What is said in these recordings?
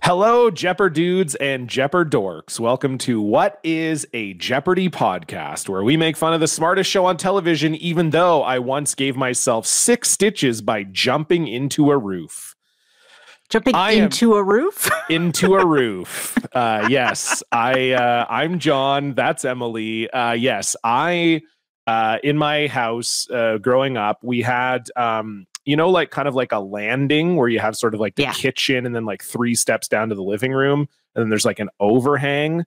Hello, Jeopar dudes and Jeopar dorks. Welcome to What is a Jeopardy podcast, where we make fun of the smartest show on television, even though I once gave myself 6 stitches by jumping into a roof. Into a roof? Into a roof. Yes, I'm John. That's Emily. Yes, in my house growing up, we had like kind of like a landing where you have sort of like the kitchen and then like 3 steps down to the living room. And then there's like an overhang.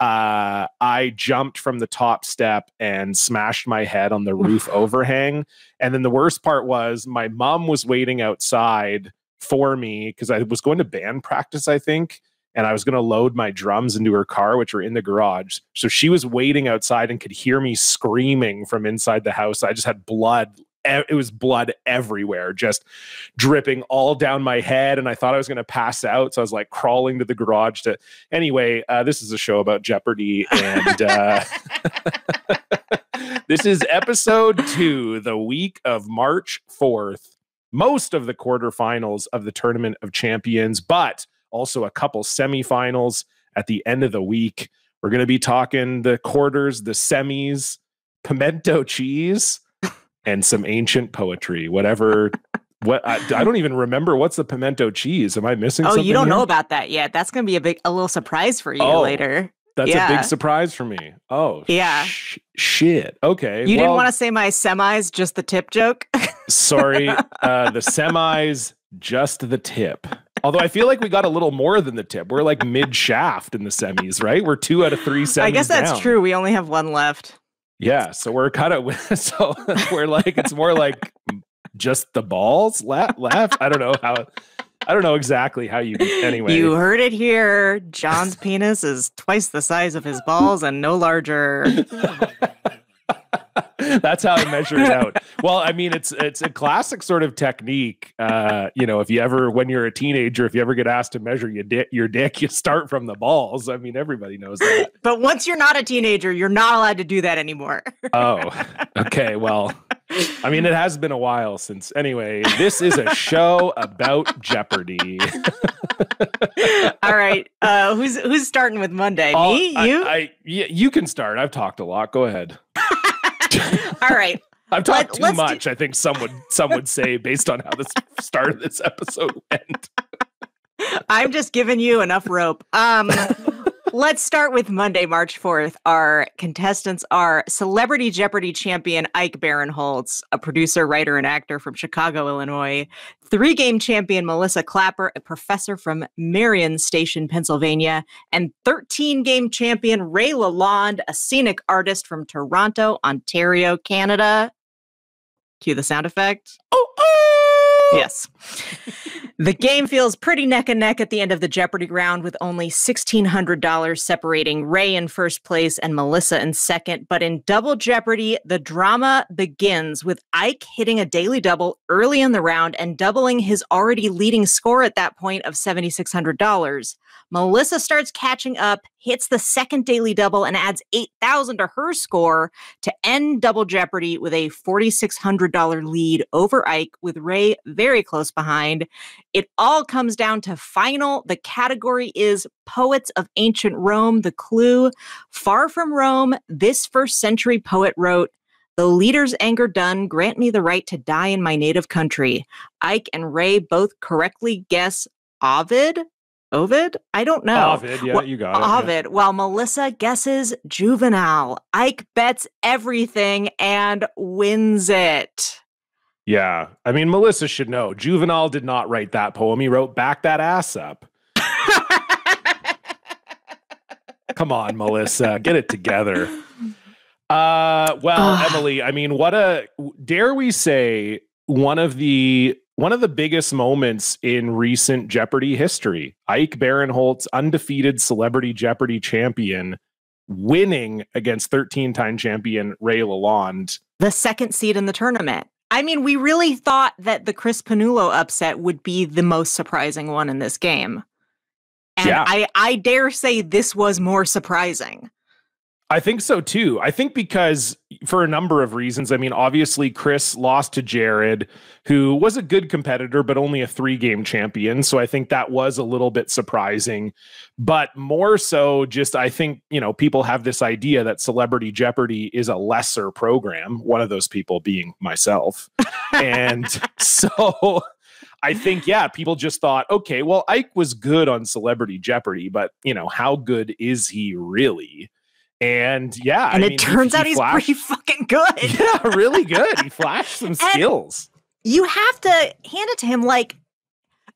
I jumped from the top step and smashed my head on the roof overhang. And then the worst part was my mom was waiting outside for me because I was going to band practice, I think. And I was going to load my drums into her car, which were in the garage. So she was waiting outside and could hear me screaming from inside the house. I just had blood. It was blood everywhere, just dripping all down my head. And I thought I was going to pass out. So I was like crawling to the garage to... Anyway, this is a show about Jeopardy. And this is episode 2, the week of March 4th. Most of the quarterfinals of the Tournament of Champions, but also a couple semifinals at the end of the week. We're going to be talking the quarters, the semis, pimento cheese, and some ancient poetry. Whatever. I don't even remember what's the pimento cheese. Am I missing something? Oh, you don't here? know about that yet. That's going to be a little surprise for you later. That's a big surprise for me. Oh, yeah. Shit. Okay. You didn't want to say my semis, just the tip joke? Sorry. The semis, just the tip. Although I feel like we got a little more than the tip. We're like mid-shaft in the semis, right? We're 2 out of 3 semis. I guess that's down. true. We only have 1 left. Yeah, so we're kind of we're like it's more like just the balls left. I don't know exactly how you anyway. You heard it here. John's penis is twice the size of his balls and no larger. That's how I measure it out. Well, I mean, it's a classic sort of technique. If you ever, when you're a teenager, if you ever get asked to measure your dick, you start from the balls. I mean, everybody knows that. But once you're not a teenager, you're not allowed to do that anymore. Oh, okay. Well, I mean, it has been a while since. Anyway, this is a show about Jeopardy. All right. Who's starting with Monday? Me? You? You can start. I've talked a lot. Go ahead. All right. I've talked too much, I think some would say, based on how the start of this episode went. I'm just giving you enough rope. Let's start with Monday, March 4th. Our contestants are Celebrity Jeopardy champion Ike Barinholtz, a producer, writer, and actor from Chicago, Illinois. 3-game champion Melissa Clapper, a professor from Marion Station, Pennsylvania. And 13-game champion Ray Lalonde, a scenic artist from Toronto, Ontario, Canada. Cue the sound effect. Oh! Yes. The game feels pretty neck and neck at the end of the Jeopardy round, with only $1,600 separating Ray in first place and Melissa in second. But in Double Jeopardy, the drama begins with Ike hitting a daily double early in the round and doubling his already leading score at that point of $7,600. Melissa starts catching up, hits the second daily double, and adds $8,000 to her score to end Double Jeopardy with a $4,600 lead over Ike, with Ray very close behind. It all comes down to final. The category is Poets of Ancient Rome. The clue: far from Rome, this first century poet wrote, "The leader's anger done, grant me the right to die in my native country." Ike and Ray both correctly guess Ovid? I don't know. Ovid, yeah, you got it. Ovid, while Melissa guesses Juvenal. Ike bets everything and wins it. Yeah, I mean, Melissa should know. Juvenal did not write that poem. He wrote "Back That Ass Up." Come on, Melissa, get it together. Emily, I mean, dare we say, one of the biggest moments in recent Jeopardy history. Ike Barinholtz, undefeated Celebrity Jeopardy champion, winning against 13-time champion Ray Lalonde. The second seed in the tournament. I mean, we really thought that the Chris Pannulo upset would be the most surprising one in this game. And I dare say this was more surprising. I think so too. I think because for a number of reasons. I mean, obviously Chris lost to Jared, who was a good competitor, but only a 3-game champion. So I think that was a little bit surprising, but more so just, I think, people have this idea that Celebrity Jeopardy is a lesser program. One of those people being myself. And so I think, people just thought, okay, well, Ike was good on Celebrity Jeopardy, but how good is he really? And it turns out he's pretty fucking good. Yeah, really good. He flashed some skills. You have to hand it to him. Like,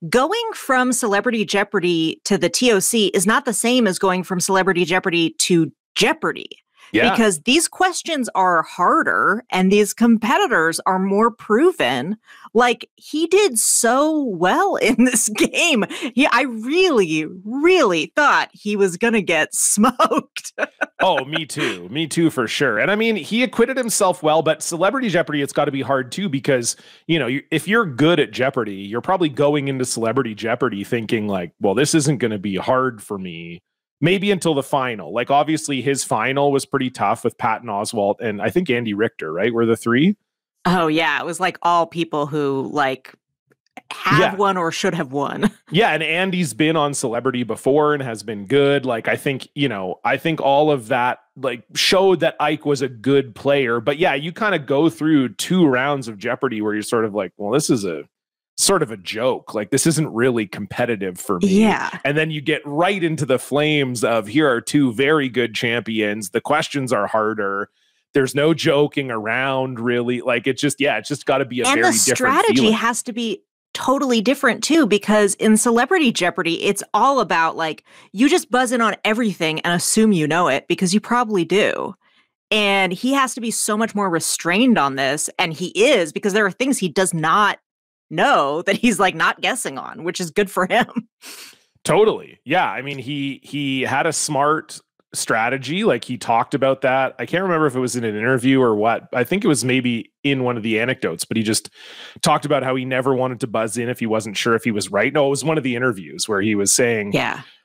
going from Celebrity Jeopardy to the TOC is not the same as going from Celebrity Jeopardy to Jeopardy. Yeah. Because these questions are harder and these competitors are more proven. Like, he did so well in this game. I really, really thought he was going to get smoked. Oh, me too. Me too, for sure. And I mean, he acquitted himself well, but Celebrity Jeopardy, it's got to be hard too, because, if you're good at Jeopardy, you're probably going into Celebrity Jeopardy thinking like, well, this isn't going to be hard for me. Maybe until the final. Like, obviously, his final was pretty tough with Patton Oswalt and I think Andy Richter, right? Were the 3? Oh, yeah. It was like all people who have won or should have won. Yeah. And Andy's been on Celebrity before and has been good. Like, I think all of that showed that Ike was a good player. But yeah, you kind of go through 2 rounds of Jeopardy where you're sort of like, well, this is a sort of a joke. Like, this isn't really competitive for me. Yeah. And then you get right into the flames of, here are 2 very good champions. The questions are harder. There's no joking around, really. Like, it's just got to be a very different feeling. And the strategy has to be totally different too, because in Celebrity Jeopardy, it's all about you just buzz in on everything and assume you know it, because you probably do. And he has to be so much more restrained on this. And he is, because there are things he does not know that he's not guessing on, which is good for him. Totally. Yeah. I mean, he had a smart strategy. Like, he talked about that. I can't remember if it was in an interview or what. I think it was maybe in one of the anecdotes, but he just talked about how he never wanted to buzz in if he wasn't sure if he was right. No, it was one of the interviews where he was saying,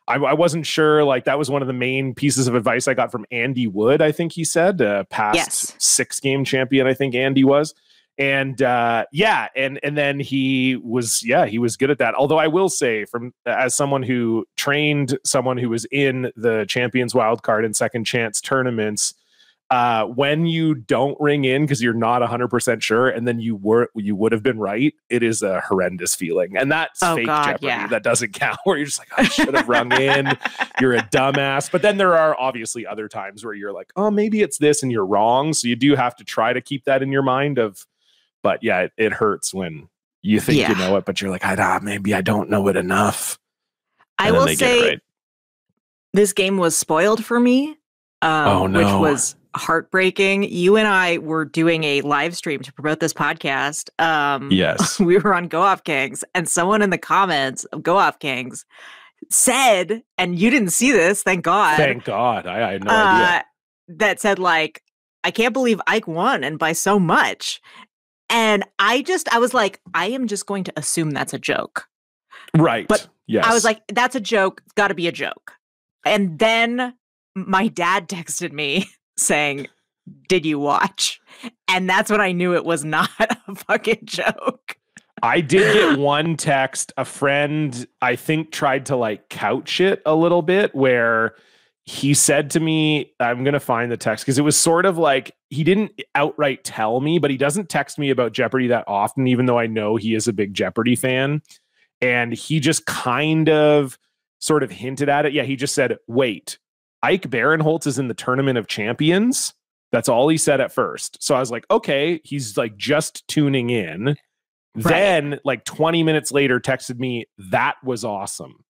I wasn't sure. Like, that was one of the main pieces of advice I got from Andy Wood, I think he said, past 6-game champion, I think Andy was. And and then he was good at that. Although I will say, as someone who trained someone who was in the Champions Wildcard and Second Chance tournaments, when you don't ring in because you're not 100% sure, and then you would have been right, it is a horrendous feeling. And that's fake Jeopardy. Yeah. That doesn't count, where you're just like, I should have rung in. You're a dumbass. But then there are obviously other times where you're like, oh, maybe it's this, and you're wrong. So you do have to try to keep that in your mind of. But yeah, it hurts when you think you know it, but you're like, maybe I don't know it enough. I will say this game was spoiled for me, which was heartbreaking. You and I were doing a live stream to promote this podcast. Yes. We were on Go Off Kings, and someone in the comments of Go Off Kings said, and you didn't see this, thank God. Thank God. I had no idea. That said, I can't believe Ike won, and by so much. And I was like, I am just going to assume that's a joke. Right. But yes. I was like, that's a joke. It's got to be a joke. And then my dad texted me saying, did you watch? And that's when I knew it was not a fucking joke. I did get one text. A friend, I think, tried to couch it a little bit, where he said to me, I'm going to find the text, because it was sort of like, he didn't outright tell me, but he doesn't text me about Jeopardy that often, even though I know he is a big Jeopardy fan. And he just kind of sort of hinted at it. Yeah, he just said, wait, Ike Barinholtz is in the Tournament of Champions? That's all he said at first. So I was like, okay, he's just tuning in. Right. Then 20 minutes later texted me, that was awesome.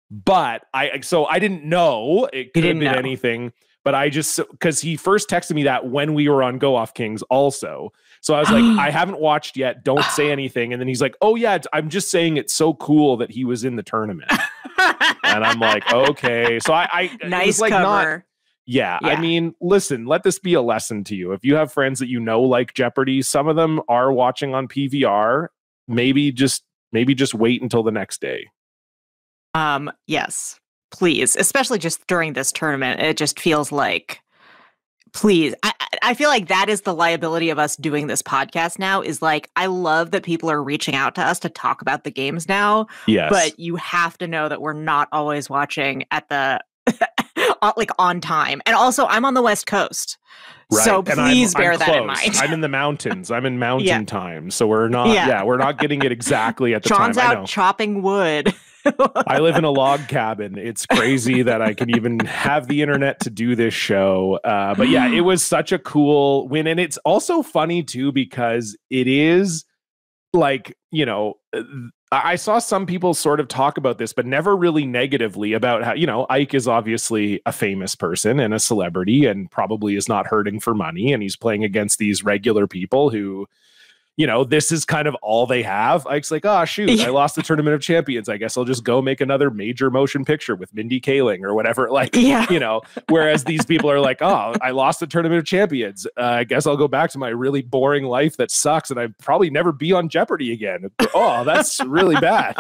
But I didn't know. It could have been anything, but because he first texted me that when we were on Go Off Kings also. So I was like, I haven't watched yet. Don't say anything. And then he's like, oh yeah, I'm just saying it's so cool that he was in the tournament. And I'm like, okay. So I nice cover. Yeah. I mean, listen, let this be a lesson to you. If you have friends that like Jeopardy, some of them are watching on PVR. Maybe just wait until the next day. Yes, please. Especially just during this tournament. It just feels like Please. I feel like that is the liability of us doing this podcast now, is like, I love that people are reaching out to us to talk about the games now. Yes. But you have to know that we're not always watching at the like on time. And also, I'm on the West Coast. Right. So and please I'm bear that in close. mind. I'm in the mountains. I'm in mountain time. So we're not, we're not getting it exactly at the John's time. out chopping wood. I live in a log cabin. It's crazy that I can even have the internet to do this show. But yeah, it was such a cool win. And it's also funny too, because it is like, you know, I saw some people sort of talk about this, but never really negatively about how, you know, Ike is obviously a famous person and a celebrity and probably is not hurting for money. And he's playing against these regular people who, you know, this is kind of all they have. Ike's like, oh, shoot, I lost the Tournament of Champions. I guess I'll just go make another major motion picture with Mindy Kaling or whatever. Like, you know, whereas these people are like, oh, I lost the Tournament of Champions. I guess I'll go back to my really boring life that sucks. And I'd probably never be on Jeopardy again. Oh, that's really bad.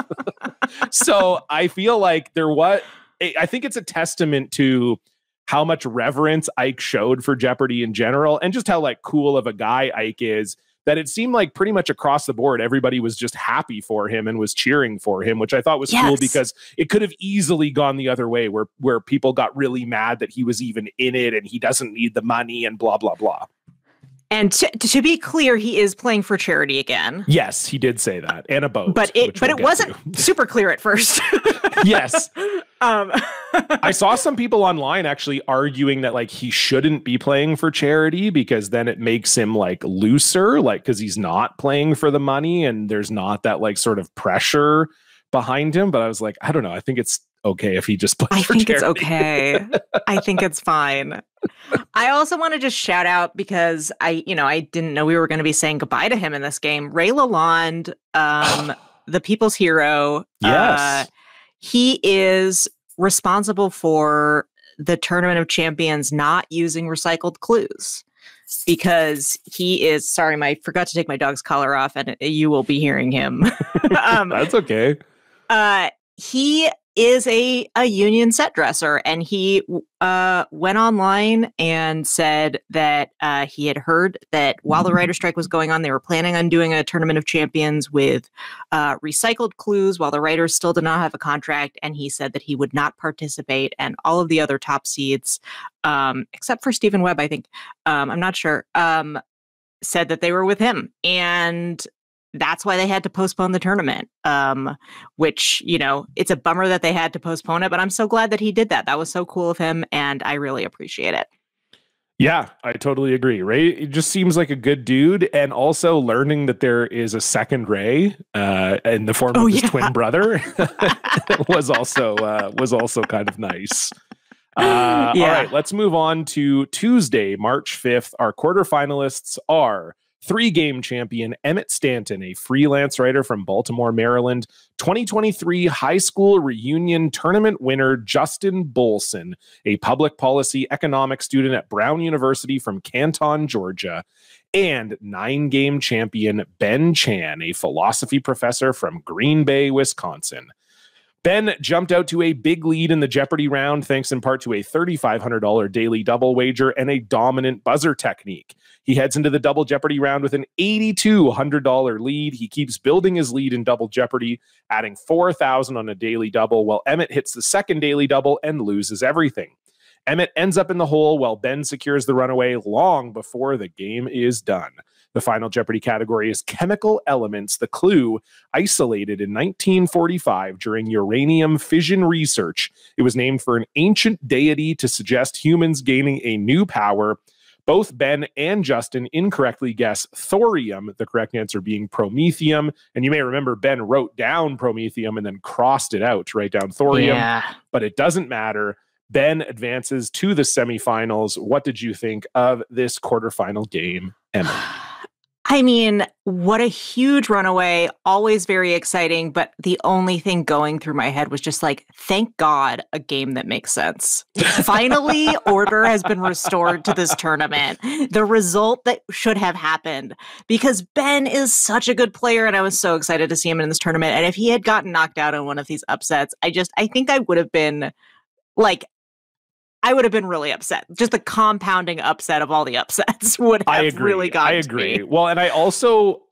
So I feel like I think it's a testament to how much reverence Ike showed for Jeopardy in general, and just how like cool of a guy Ike is, that it seemed like pretty much across the board, everybody was just happy for him and was cheering for him, which I thought was cool, because it could have easily gone the other way where people got really mad that he was even in it and he doesn't need the money and blah, blah, blah. And to be clear, he is playing for charity again. Yes, he did say that. And a boat. But it wasn't super clear at first. Yes. I saw some people online actually arguing that like he shouldn't be playing for charity, because then it makes him like looser, like because he's not playing for the money and there's not that like sort of pressure behind him. But I was like, I don't know. I think it's okay if he just plays for charity. It's okay. I think it's fine. I also want to just shout out, because I didn't know we were going to be saying goodbye to him in this game. Ray Lalonde, the people's hero. Yes. He is responsible for the Tournament of Champions not using recycled clues, because he is, sorry, I forgot to take my dog's collar off and you will be hearing him. That's okay. He is a union set dresser, and he went online and said that he had heard that while the writer's strike was going on, they were planning on doing a Tournament of Champions with recycled clues while the writers still did not have a contract, and he said that he would not participate, and all of the other top seeds, except for Stephen Webb, I think, I'm not sure, said that they were with him. And that's why they had to postpone the tournament, which, you know, it's a bummer that they had to postpone it, but I'm so glad that he did that. That was so cool of him, and I really appreciate it. Yeah, I totally agree. Ray just seems like a good dude, and also learning that there is a second Ray in the form of his twin brother was also kind of nice. All right, let's move on to Tuesday, March 5th. Our quarterfinalists are 3-game champion Emmett Stanton, a freelance writer from Baltimore, Maryland. 2023 high school reunion tournament winner Justin Bolson, a public policy economics student at Brown University from Canton, Georgia. And 9-game champion Ben Chan, a philosophy professor from Green Bay, Wisconsin. Ben jumped out to a big lead in the Jeopardy round, thanks in part to a $3,500 daily double wager and a dominant buzzer technique. He heads into the double Jeopardy round with an $8,200 lead. He keeps building his lead in double Jeopardy, adding $4,000 on a daily double, while Emmett hits the second daily double and loses everything. Emmett ends up in the hole while Ben secures the runaway long before the game is done. The final Jeopardy category is chemical elements, the clue isolated in 1945 during uranium fission research. It was named for an ancient deity to suggest humans gaining a new power. Both Ben and Justin incorrectly guess thorium, the correct answer being promethium. And you may remember Ben wrote down promethium and then crossed it out to write down thorium, but it doesn't matter. Ben advances to the semifinals. What did you think of this quarterfinal game, Emma? I mean, what a huge runaway, always very exciting, but the only thing going through my head was just like, thank God, a game that makes sense. Finally, order has been restored to this tournament. The result that should have happened, because Ben is such a good player, and I was so excited to see him in this tournament. And if he had gotten knocked out in one of these upsets, I think I would have been like, I would have been really upset. Just the compounding upset of all the upsets would have really gotten I agree. Well, and I also,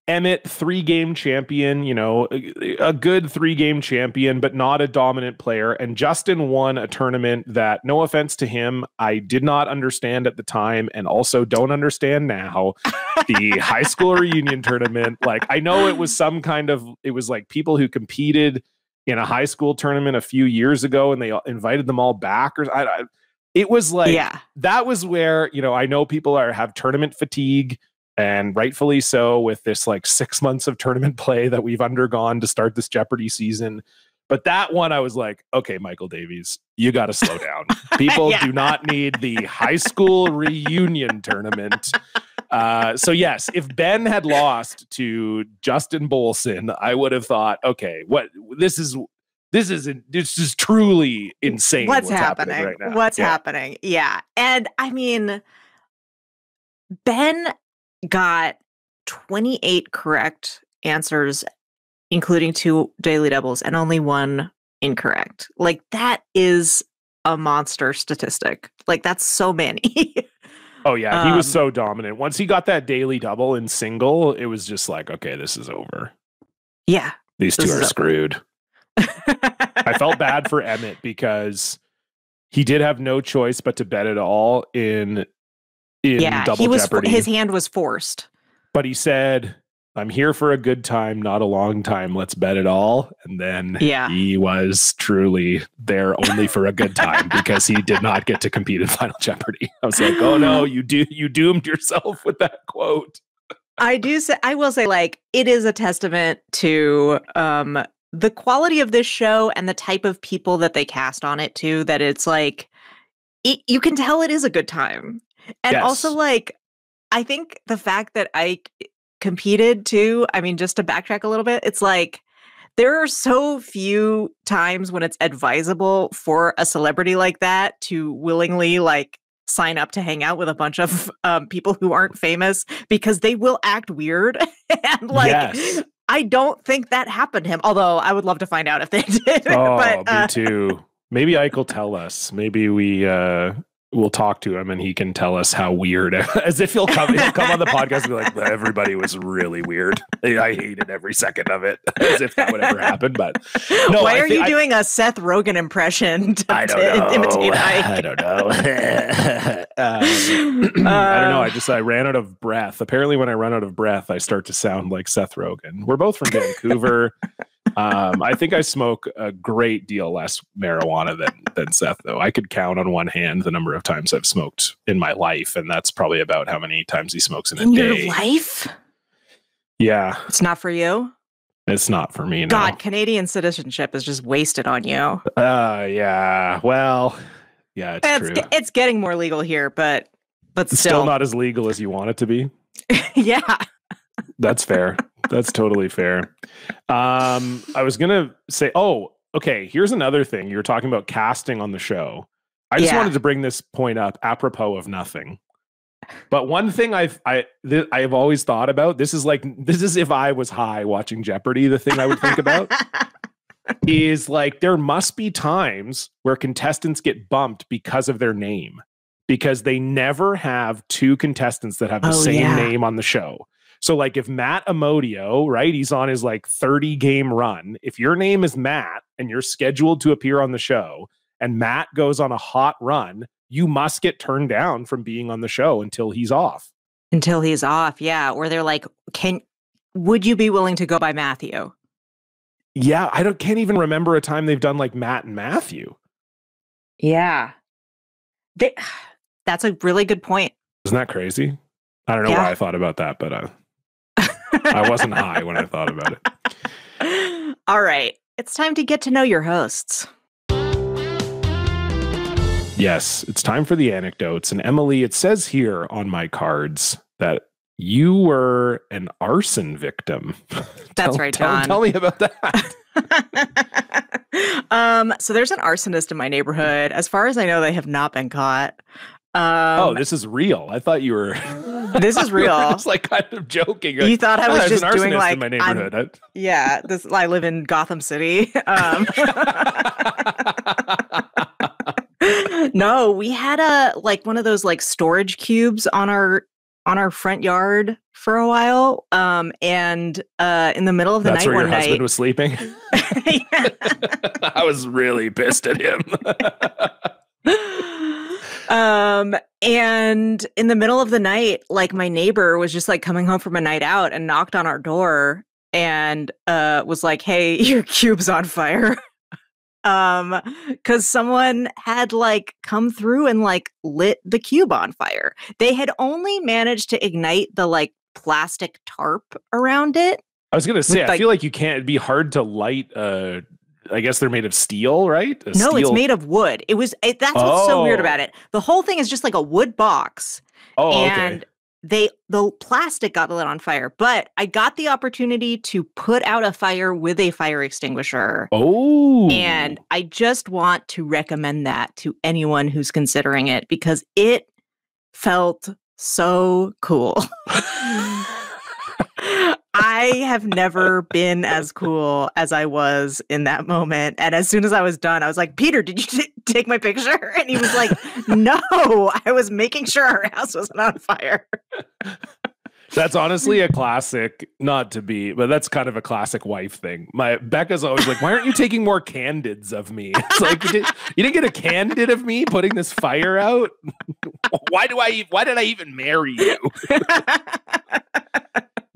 Emmett, 3-game champion, a good 3-game champion, but not a dominant player. And Justin won a tournament that, no offense to him, I did not understand at the time and also don't understand now. The high school reunion tournament. Like, I know it was it was like people who competed in a high school tournament a few years ago and they invited them all back. It was like, that was where, I know people have tournament fatigue. And rightfully so, with this like 6 months of tournament play that we've undergone to start this Jeopardy season. But that one, I was like, okay, Michael Davies, you got to slow down. People do not need the high school reunion tournament. So yes, if Ben had lost to Justin Bolson, I would have thought, okay, this is truly insane. What's happening right now? What's happening? Yeah. And I mean, Ben got 28 correct answers, including 2 daily doubles, and only 1 incorrect. Like, that is a monster statistic. Like, that's so many. Oh, yeah. He was so dominant. Once he got that daily double in single, it was just like, okay, this is over. Yeah. These two are screwed. I felt bad for Emmett because he did have no choice but to bet it all in Double Jeopardy. His hand was forced. But he said, I'm here for a good time, not a long time. Let's bet it all. And then he was truly there only for a good time because he did not get to compete in Final Jeopardy. I was like, oh no, you doomed yourself with that quote. I will say, like, it is a testament to the quality of this show and the type of people that they cast on it too, that it's like, you can tell it is a good time. And also, like, I think the fact that Ike competed too, I mean, just to backtrack a little bit, it's like, there are so few times when it's advisable for a celebrity like that to willingly, like, sign up to hang out with a bunch of people who aren't famous, because they will act weird. And, like, I don't think that happened to him. Although I would love to find out if they did. Oh, but, me too. Maybe Ike will tell us. Maybe we'll talk to him and he can tell us how weird, as if he'll come on the podcast and be like, everybody was really weird. I hated every second of it, as if that would ever happen. But no, why are you doing a Seth Rogen impression to imitate Ike? I don't know. I don't know. I ran out of breath. Apparently when I run out of breath, I start to sound like Seth Rogen. We're both from Vancouver. I think I smoke a great deal less marijuana than Seth, though. I could count on one hand the number of times I've smoked in my life, and that's probably about how many times he smokes in a day. Your life? Yeah. It's not for you? It's not for me, no. God, Canadian citizenship is just wasted on you. Yeah. Well, yeah, it's true. It's getting more legal here, but still not as legal as you want it to be. Yeah. That's fair. That's totally fair. I was going to say, okay, here's another thing. You're talking about casting on the show. I just wanted to bring this point up apropos of nothing. But one thing I've always thought about, this is if I was high watching Jeopardy, the thing I would think about is, like, there must be times where contestants get bumped because of their name, because they never have 2 contestants that have the same name on the show. So, like, if Matt Amodio, right, he's on his, like, 30-game run. If your name is Matt and you're scheduled to appear on the show and Matt goes on a hot run, you must get turned down from being on the show until he's off. Until he's off, yeah. Or they're like, would you be willing to go by Matthew? Yeah, can't even remember a time they've done, like, Matt and Matthew. Yeah. That's a really good point. Isn't that crazy? I don't know why I thought about that, but I wasn't high when I thought about it. All right. It's time to get to know your hosts. Yes, it's time for the anecdotes. And Emily, it says here on my cards that you were an arson victim. That's right, John. Tell me about that. So there's an arsonist in my neighborhood. As far as I know, they have not been caught. This is real. I thought you were. This is real. I was like kind of joking. You thought I was just doing like in my neighborhood. I live in Gotham City. No, we had one of those like storage cubes on our front yard for a while. And in the middle of the That's night where one your husband night was sleeping? I was really pissed at him. And in the middle of the night, like my neighbor was just like coming home from a night out and knocked on our door and was like, "Hey, your cube's on fire." Because someone had like come through and like lit the cube on fire. They had only managed to ignite the like plastic tarp around it. I was gonna say, With, I feel like you can't. It'd be hard to light. I guess they're made of steel, right? No, it's made of wood. That's what's so weird about it. The whole thing is just like a wood box. Oh, and okay. the plastic got lit on fire, but I got the opportunity to put out a fire with a fire extinguisher. Oh. And I just want to recommend that to anyone who's considering it because it felt so cool. I have never been as cool as I was in that moment. And as soon as I was done, I was like, "Peter, did you take my picture?" And he was like, "No, I was making sure our house wasn't on fire." That's honestly a classic, not to be, but that's kind of a classic wife thing. Becca's always like, "Why aren't you taking more candids of me?" It's like, you didn't get a candid of me putting this fire out? Why did I even marry you?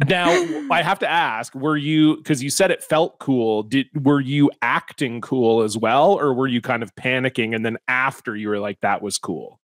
Now, I have to ask, because you said it felt cool, were you acting cool as well? Or were you kind of panicking and then after you were like, that was cool?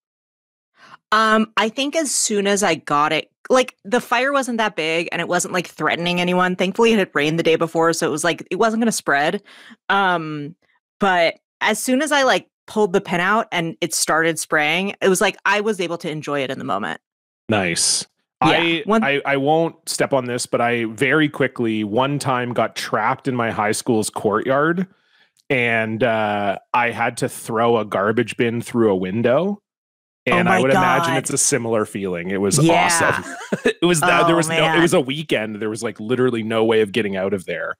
I think as soon as I got it, like the fire wasn't that big and it wasn't like threatening anyone. Thankfully, it had rained the day before, so it was like, it wasn't going to spread. But as soon as I like pulled the pin out and it started spraying, it was like, I was able to enjoy it in the moment. Nice. Yeah. I won't step on this, but I very quickly one time got trapped in my high school's courtyard and I had to throw a garbage bin through a window. And I would imagine it's a similar feeling. It was awesome. It was it was a weekend. There was like literally no way of getting out of there.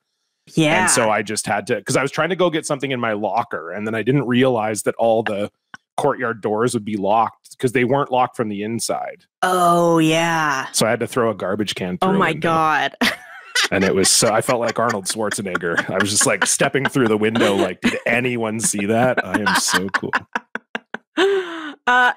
Yeah. And so I just had to, because I was trying to go get something in my locker and then I didn't realize that all the courtyard doors would be locked because they weren't locked from the inside. Oh, yeah. So I had to throw a garbage can through. Oh, my God. And it was so, I felt like Arnold Schwarzenegger. I was just like stepping through the window like, did anyone see that? I am so cool.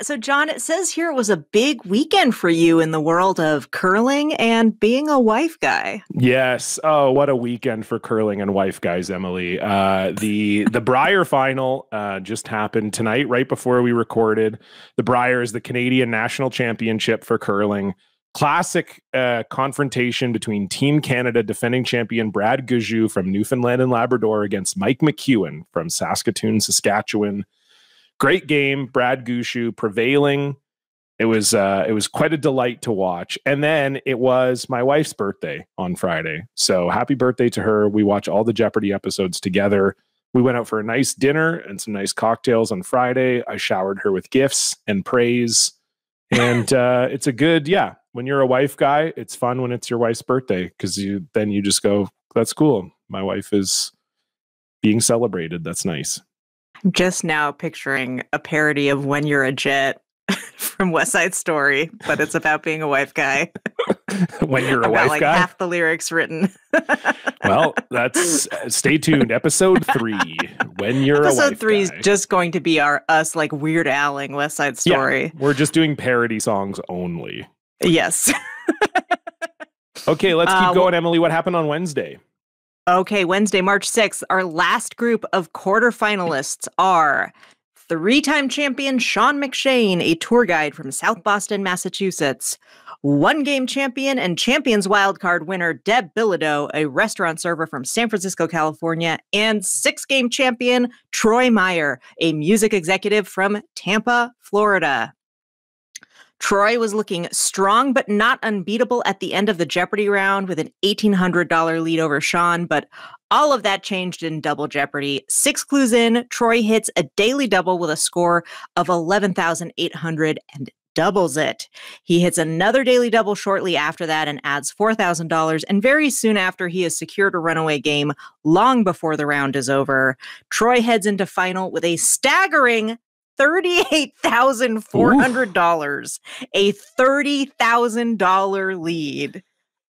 So, John, it says here it was a big weekend for you in the world of curling and being a wife guy. Yes. Oh, what a weekend for curling and wife guys, Emily. The Brier final just happened tonight, right before we recorded. The Brier is the Canadian National Championship for curling. Classic confrontation between Team Canada defending champion Brad Gougeau from Newfoundland and Labrador against Mike McEwen from Saskatoon, Saskatchewan. Great game, Brad Gougeau prevailing. It was quite a delight to watch. And then it was my wife's birthday on Friday. So happy birthday to her. We watch all the Jeopardy episodes together. We went out for a nice dinner and some nice cocktails on Friday. I showered her with gifts and praise. And it's a good, when you're a wife guy, it's fun when it's your wife's birthday because you just go, that's cool. My wife is being celebrated. That's nice. I'm just now picturing a parody of When You're a Jet from West Side Story, but it's about being a wife guy. When you're a wife like guy? Half the lyrics written. Well, that's stay tuned. Episode 3. When you're a wife guy. Episode 3 is just going to be us like Weird Al-ing West Side Story. Yeah, we're just doing parody songs only. Yes. Okay, let's keep going, Emily. What happened on Wednesday? Okay, Wednesday, March 6th, our last group of quarterfinalists are 3-time champion Sean McShane, a tour guide from South Boston, Massachusetts. 1-game champion and Champions Wildcard winner Deb Bilodeau, a restaurant server from San Francisco, California. And 6-game champion Troy Meyer, a music executive from Tampa, Florida. Troy was looking strong but not unbeatable at the end of the Jeopardy round with an $1,800 lead over Sean, but all of that changed in Double Jeopardy. 6 clues in, Troy hits a daily double with a score of 11,800 and doubles it. He hits another daily double shortly after that and adds $4,000, and very soon after he has secured a runaway game long before the round is over. Troy heads into final with a staggering $38,400, a $30,000 lead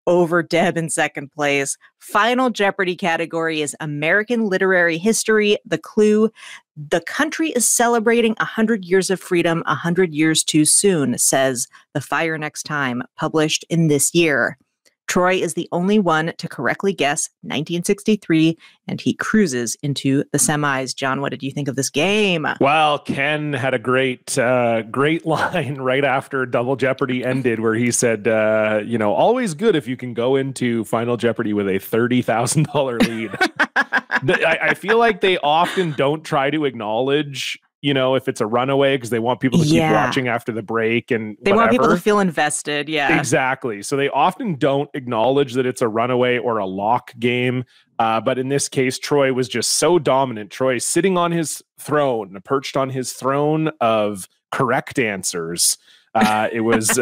over Deb in second place. Final Jeopardy category is American Literary History. The clue: the country is celebrating 100 years of freedom, 100 years too soon, says The Fire Next Time, published in this year. Troy is the only one to correctly guess 1963, and he cruises into the semis. John, what did you think of this game? Well, Ken had a great line right after Double Jeopardy ended where he said, always good if you can go into Final Jeopardy with a $30,000 lead. I feel like they often don't try to acknowledge, if it's a runaway, because they want people to keep watching after the break and they want people to feel invested. Yeah, exactly. So they often don't acknowledge that it's a runaway or a lock game. But in this case, Troy was just so dominant. Troy sitting on his throne, perched on his throne of correct answers. It was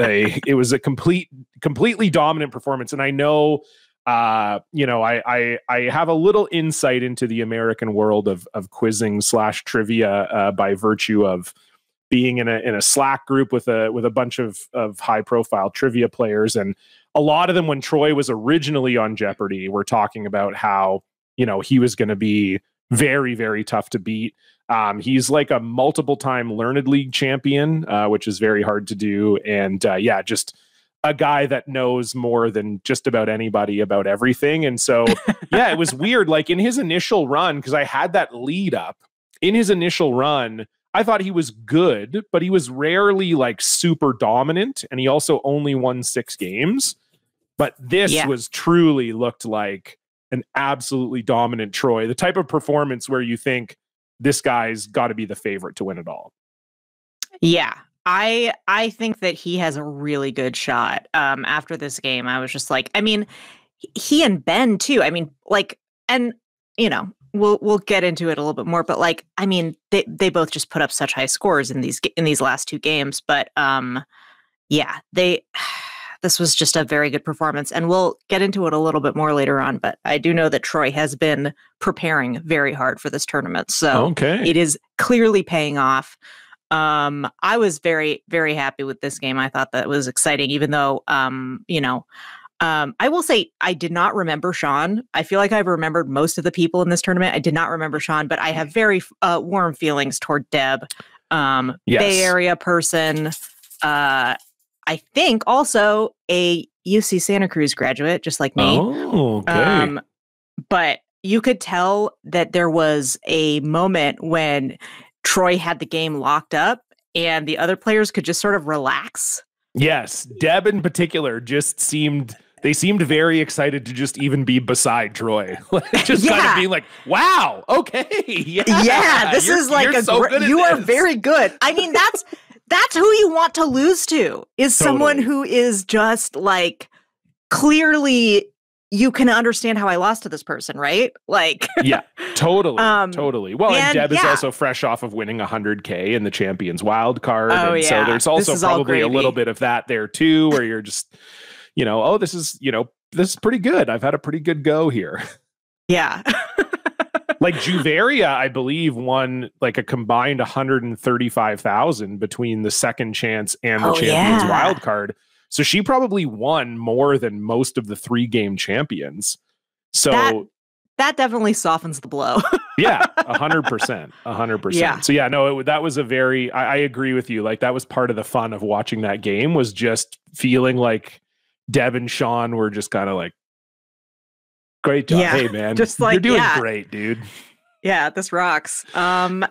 a completely dominant performance. And I know, I have a little insight into the American world of quizzing / trivia by virtue of being in a Slack group with a bunch of high profile trivia players, and a lot of them, when Troy was originally on Jeopardy, were talking about how he was going to be very, very tough to beat. He's like a multiple time Learned League champion, which is very hard to do, and just a guy that knows more than just about anybody about everything. And so, it was weird. Like in his initial run, because I had that lead up in his initial run, I thought he was good, but he was rarely like super dominant. And he also only won 6 games. But this was truly looked like an absolutely dominant Troy, the type of performance where you think this guy's got to be the favorite to win it all. Yeah. I think that he has a really good shot. After this game, I was just like, I mean, he and Ben too. I mean, like, and we'll get into it a little bit more, but like, I mean, they both just put up such high scores in these last 2 games. But this was just a very good performance, and we'll get into it a little bit more later on. But I do know that Troy has been preparing very hard for this tournament, so it is clearly paying off. I was very, very happy with this game. I thought that was exciting, even though, I will say I did not remember Sean. I feel like I've remembered most of the people in this tournament. I did not remember Sean, but I have very warm feelings toward Deb. Bay Area person. I think also a UC Santa Cruz graduate, just like me. Oh, okay. But you could tell that there was a moment when Troy had the game locked up and the other players could just sort of relax. Yes. Deb in particular just seemed very excited to just even be beside Troy. Just kind of being like, wow, okay. Yeah, this is like you are very good. I mean, that's who you want to lose to, is someone who is just like, clearly you can understand how I lost to this person, right? Like, yeah, totally. Well, and Deb is also fresh off of winning 100K in the Champions wild card. So there's also probably a little bit of that there too, where you're just, this is pretty good. I've had a pretty good go here. Yeah. Like Juveria, I believe, won like a combined 135,000 between the second chance and the Champions wild card. So she probably won more than most of the 3-game champions. So that definitely softens the blow. Yeah, 100%. 100%. Yeah. So yeah, no, that was a very, I agree with you. Like that was part of the fun of watching that game, was just feeling like Deb and Sean were just kind of like, great job. Yeah, hey man, just like, you're doing great, dude. Yeah, this rocks. And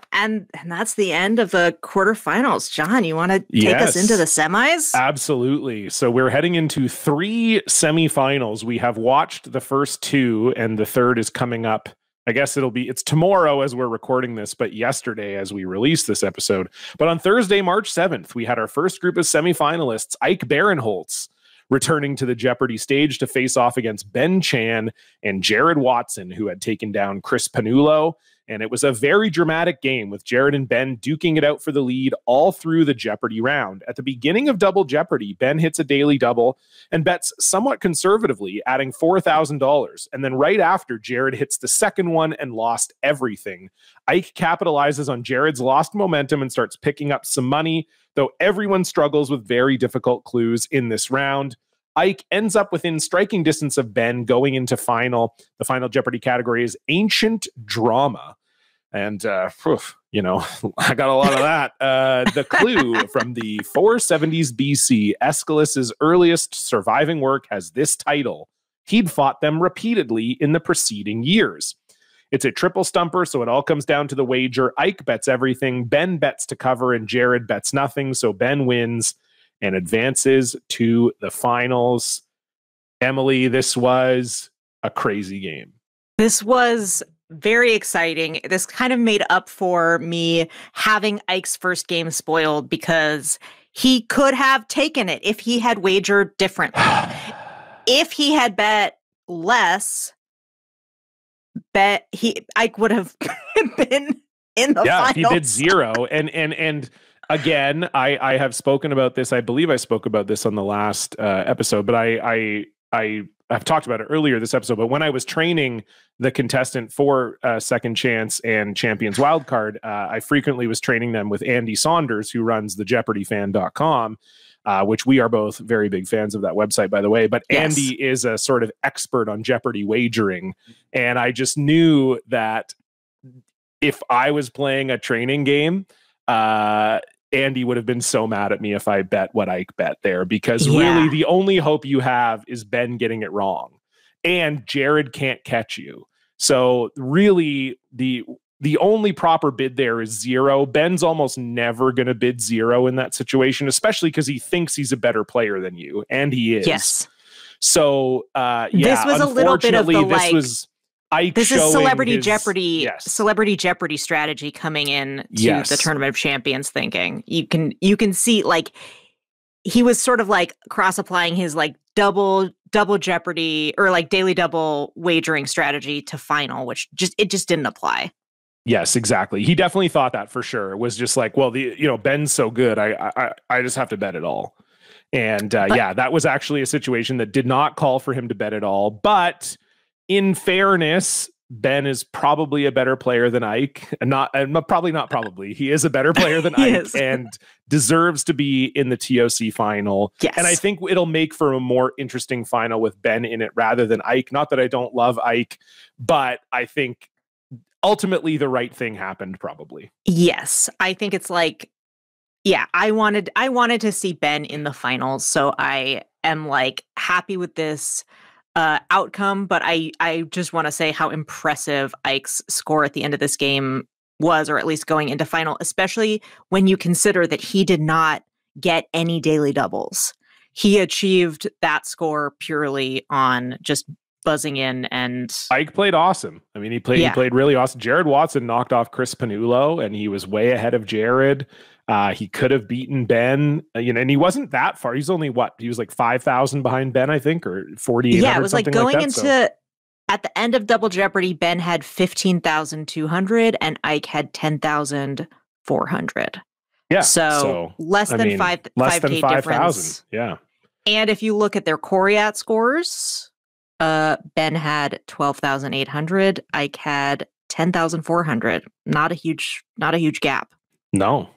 that's the end of the quarterfinals. John, you want to take us into the semis? Absolutely. So we're heading into 3 semifinals. We have watched the first 2, and the third is coming up. I guess it's tomorrow as we're recording this, but yesterday as we release this episode. But on Thursday, March 7th, we had our first group of semifinalists, Ike Barinholtz, returning to the Jeopardy stage to face off against Ben Chan and Jared Watson, who had taken down Chris Panullo. And it was a very dramatic game with Jared and Ben duking it out for the lead all through the Jeopardy round. At the beginning of Double Jeopardy, Ben hits a daily double and bets somewhat conservatively, adding $4,000. And then right after, Jared hits the second one and lost everything. Ike capitalizes on Jared's lost momentum and starts picking up some money, though everyone struggles with very difficult clues in this round. Ike ends up within striking distance of Ben going into final. The final Jeopardy category is Ancient Drama. And, I got a lot of that. The clue from the 470s BC, Aeschylus's earliest surviving work has this title. He'd fought them repeatedly in the preceding years. It's a triple stumper, so it all comes down to the wager. Ike bets everything, Ben bets to cover, and Jared bets nothing, so Ben wins and advances to the finals. Emily, this was a crazy game. This was very exciting. This kind of made up for me having Ike's first game spoiled because he could have taken it if he had wagered differently. If he had bet less, Ike would have been in the finals. Yeah, he did zero. And again, I have spoken about this. I believe I spoke about this on the last episode, but I've talked about it earlier this episode. But when I was training the contestant for Second Chance and Champions Wildcard, I frequently was training them with Andy Saunders, who runs the JeopardyFan.com, which we are both very big fans of that website, by the way. But yes. Andy is a sort of expert on Jeopardy wagering. And I just knew that if I was playing a training game, Andy would have been so mad at me if I bet what Ike bet there, because really the only hope you have is Ben getting it wrong and Jared can't catch you. So really the only proper bid there is zero. Ben's almost never going to bid zero in that situation, especially because he thinks he's a better player than you, and he is. Yes. So this was a little bit of the Ike this is Celebrity Jeopardy, yes. Celebrity Jeopardy strategy coming in to the Tournament of Champions thinking. You can see like he was sort of like cross applying his like double Jeopardy or like daily double wagering strategy to final, which just didn't apply. Yes, exactly. He definitely thought that for sure. It was just like, well, Ben's so good, I just have to bet it all. And that was actually a situation that did not call for him to bet it all, but in fairness, Ben is probably a better player than Ike. He is a better player than Ike and deserves to be in the TOC final. Yes. And I think it'll make for a more interesting final with Ben in it rather than Ike. Not that I don't love Ike, but I think ultimately the right thing happened probably. Yes. I think it's like, I wanted to see Ben in the finals. So I am like happy with this outcome, but I just want to say how impressive Ike's score at the end of this game was, or at least going into final, especially when you consider that he did not get any daily doubles. He achieved that score purely on just buzzing in, and Ike played awesome. I mean, he played really awesome. Jared Watson knocked off Chris Pannulo, and he was way ahead of Jared. He could have beaten Ben, and he wasn't that far. He's only he was like 5,000 behind Ben, I think, or 4,800. Yeah, it was like going into at the end of Double Jeopardy, Ben had 15,200 and Ike had 10,400. Yeah, so less than 5K difference. Yeah, and if you look at their Coriat scores, Ben had 12,800, Ike had 10,400. Not a huge gap. No.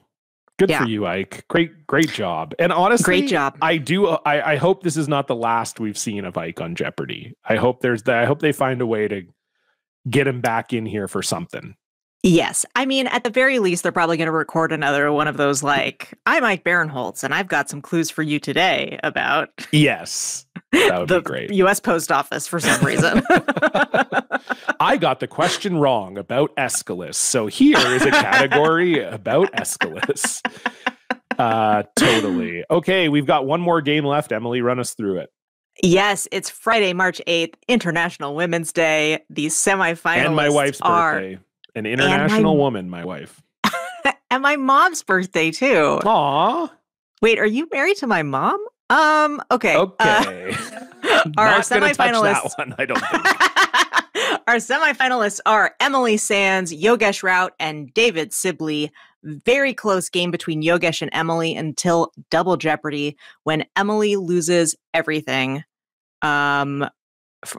Good for you, Ike. Great job. And honestly, great job. I hope this is not the last we've seen of Ike on Jeopardy. I hope they find a way to get him back in here for something. Yes. I mean, at the very least, they're probably going to record another one of those like, I'm Ike Barinholtz, and I've got some clues for you today about yes, that would the be great. U.S. Post Office for some reason. I got the question wrong about Aeschylus, so here is a category about Aeschylus. Totally. Okay, we've got one more game left. Emily, run us through it. Yes, it's Friday, March 8th, International Women's Day. These semifinalists and my wife's birthday. An international woman, my wife. And my mom's birthday, too. Aw. Wait, are you married to my mom? Okay. Okay. Our semifinalists. That one, I don't think. Our semifinalists are Emily Sands, Yogesh Raut, and David Sibley. Very close game between Yogesh and Emily until Double Jeopardy, when Emily loses everything on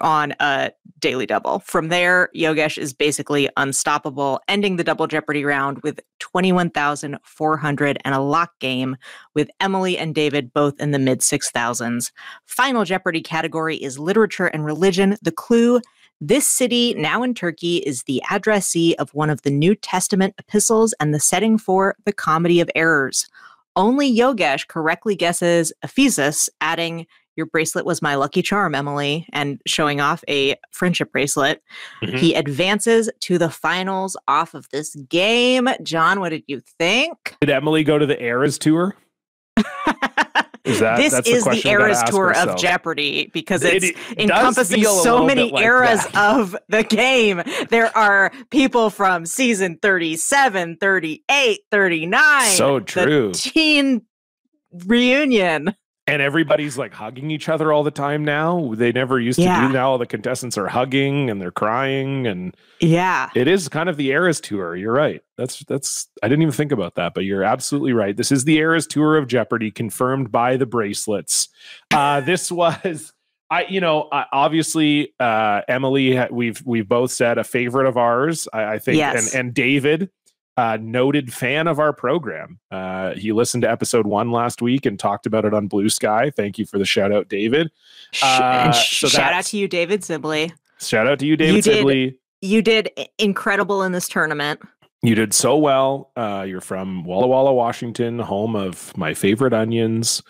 a daily double. From there, Yogesh is basically unstoppable, ending the Double Jeopardy round with 21,400 and a lock game, with Emily and David both in the mid 6,000s. Final Jeopardy category is literature and religion. The clue: this city, now in Turkey, is the addressee of one of the New Testament epistles and the setting for the Comedy of Errors. Only Yogesh correctly guesses Ephesus, adding, "Your bracelet was my lucky charm, Emily," and showing off a friendship bracelet. Mm-hmm. He advances to the finals off of this game. John, what did you think? Did Emily go to the Eras tour? This is the Eras tour of Jeopardy, because it's encompassing so many eras of the game. There are people from season 37, 38, 39. So true. The teen reunion. And everybody's like hugging each other all the time now. They never used to do. Now all the contestants are hugging and they're crying, and it is kind of the Eras tour. You're right. That's I didn't even think about that, but you're absolutely right. This is the Eras tour of Jeopardy, confirmed by the bracelets. This was obviously Emily, we've both said a favorite of ours, I think, and David, noted fan of our program. He listened to episode 1 last week and talked about it on Blue Sky. Thank you for the shout out, David. Shout out to you, David Sibley. Shout out to you, David Sibley. You did incredible in this tournament. You did so well. You're from Walla Walla, Washington, home of my favorite onions.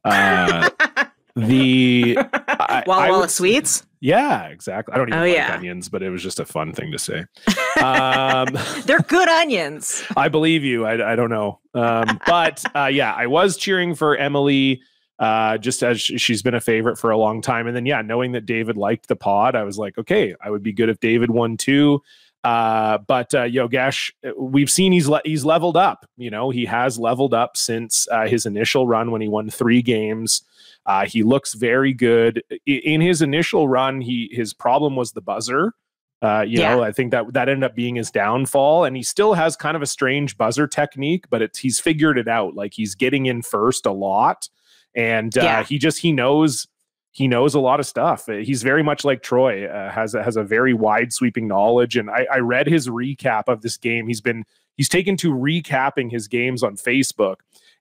The Walla Walla Sweets? Yeah, exactly. I don't even like onions, but it was just a fun thing to say. They're good onions. I believe you. I don't know. But I was cheering for Emily, just as she's been a favorite for a long time. And then, knowing that David liked the pod, I was like, okay, I would be good if David won too. But Yogesh, we've seen he's leveled up. He has leveled up since his initial run when he won 3 games. He looks very good. In his initial run, his problem was the buzzer. I think that ended up being his downfall, and he still has kind of a strange buzzer technique, but he's figured it out. Like, he's getting in first a lot, and he knows a lot of stuff. He's very much like Troy, has a very wide sweeping knowledge. And I read his recap of this game. He's taken to recapping his games on Facebook.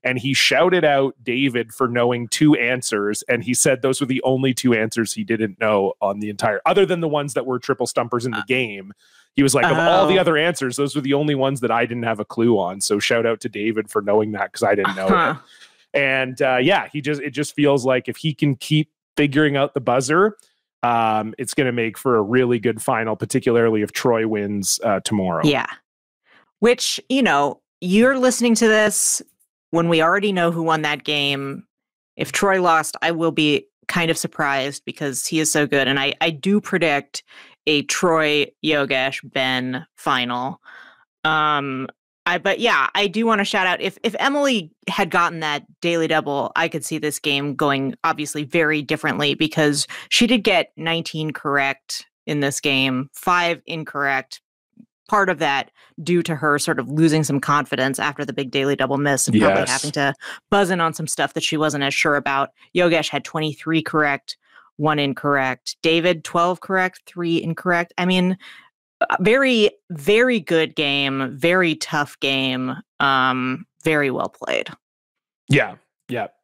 And he shouted out David for knowing 2 answers. And he said those were the only 2 answers he didn't know on the entire, other than the ones that were triple stumpers in the game. He was like, of all the other answers, those were the only ones that I didn't have a clue on. So shout out to David for knowing that, because I didn't know it. And it just feels like if he can keep figuring out the buzzer, it's going to make for a really good final, particularly if Troy wins tomorrow. Yeah. Which, you're listening to this when we already know who won that game. If Troy lost, I will be kind of surprised, because he is so good. And I do predict a Troy, Yogesh, Ben final. I do want to shout out, if Emily had gotten that daily double, I could see this game going obviously very differently, because she did get 19 correct in this game, 5 incorrect. Part of that due to her sort of losing some confidence after the big daily double miss, and probably having to buzz in on some stuff that she wasn't as sure about. Yogesh had 23 correct, 1 incorrect. David, 12 correct, 3 incorrect. I mean, very, very good game, very tough game, very well played. Yeah,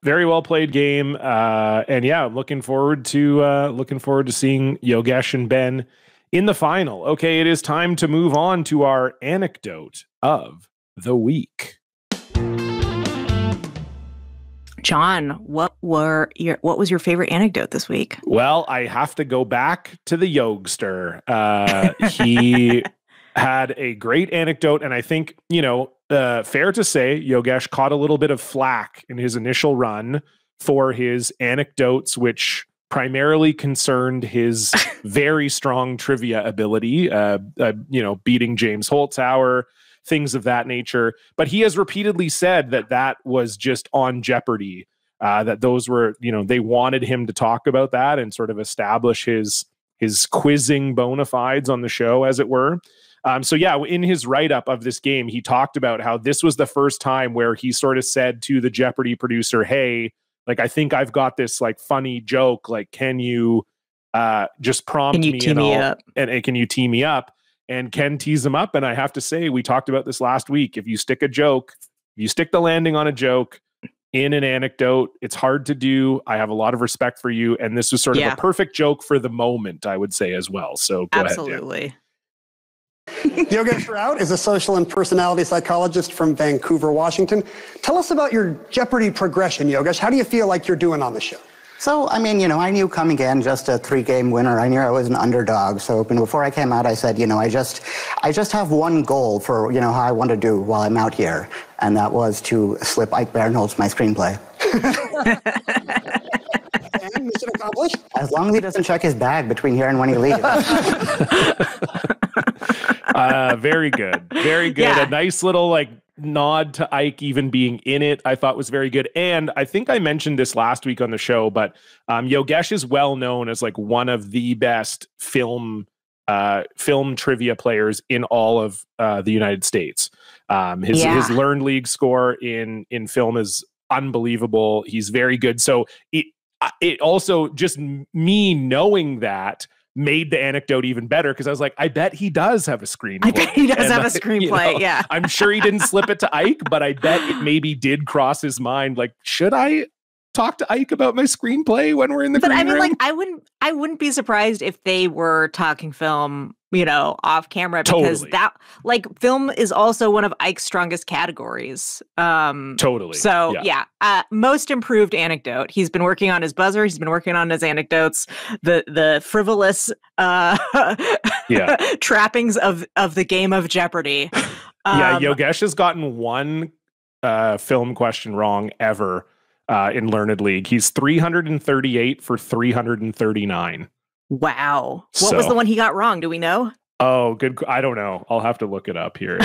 very well played game. And looking forward to seeing Yogesh and Ben in the final. Okay, it is time to move on to our anecdote of the week. John, what was your favorite anecdote this week? Well, I have to go back to the Yogester. He had a great anecdote, and I think, fair to say, Yogesh caught a little bit of flack in his initial run for his anecdotes, which primarily concerned his very strong trivia ability, beating James Holtzhauer, things of that nature. But he has repeatedly said that was just on Jeopardy, that those were, they wanted him to talk about that and sort of establish his his quizzing bona fides on the show, as it were. So yeah, in his write-up of this game, he talked about how this was the first time where he sort of said to the Jeopardy producer, hey, like, I think I've got this like funny joke. Like, can you just prompt me and can you tee me up? And Ken tees him up. And I have to say, we talked about this last week. If you stick the landing on a joke in an anecdote, it's hard to do. I have a lot of respect for you. And this was sort of a perfect joke for the moment, I would say, as well. So go Absolutely. ahead. Yogesh Raut is a social and personality psychologist from Vancouver, Washington. Tell us about your Jeopardy progression, Yogesh. How do you feel like you're doing on the show? So, I mean, I knew coming in just a 3-game winner. I knew I was an underdog. So before I came out, I said, I just have one goal for, how I want to do while I'm out here. And that was to slip Ike Barinholtz my screenplay. And mission accomplished? As long as he doesn't check his bag between here and when he leaves. Very good. Very good. Yeah. A nice little nod to Ike even being in it, I thought was very good. And I think I mentioned this last week on the show, but Yogesh is well known as one of the best film trivia players in all of the United States. His Learned League score in film is unbelievable. He's very good. So it also, just me knowing that, made the anecdote even better, because I was like, I bet he does have a screenplay. I bet he does have a screenplay. Yeah. I'm sure he didn't slip it to Ike, but I bet it maybe did cross his mind. Like, should I talk to Ike about my screenplay when we're in the green room? I wouldn't be surprised if they were talking film, off camera, because that film is also one of Ike's strongest categories. Totally. So most improved anecdote. He's been working on his buzzer. He's been working on his anecdotes. The frivolous trappings of the game of Jeopardy. Yogesh has gotten one film question wrong ever in Learned League. He's 338 for 339. Wow. What was the one he got wrong? Do we know? Oh, good. I don't know. I'll have to look it up here.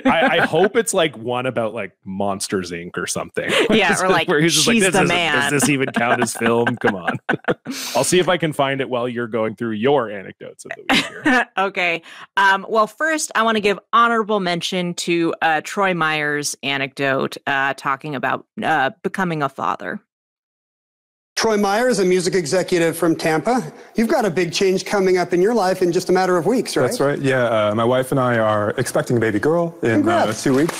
I hope it's one about Monsters Inc. or something. Yeah, or where he's just she's the man. Does this even count as film? Come on. I'll see if I can find it while you're going through your anecdotes of the week here. Okay. Well, first, I want to give honorable mention to Troy Meyer's anecdote talking about becoming a father. Troy Meyer is a music executive from Tampa. You've got a big change coming up in your life in just a matter of weeks, right? That's right. Yeah, my wife and I are expecting a baby girl in 2 weeks.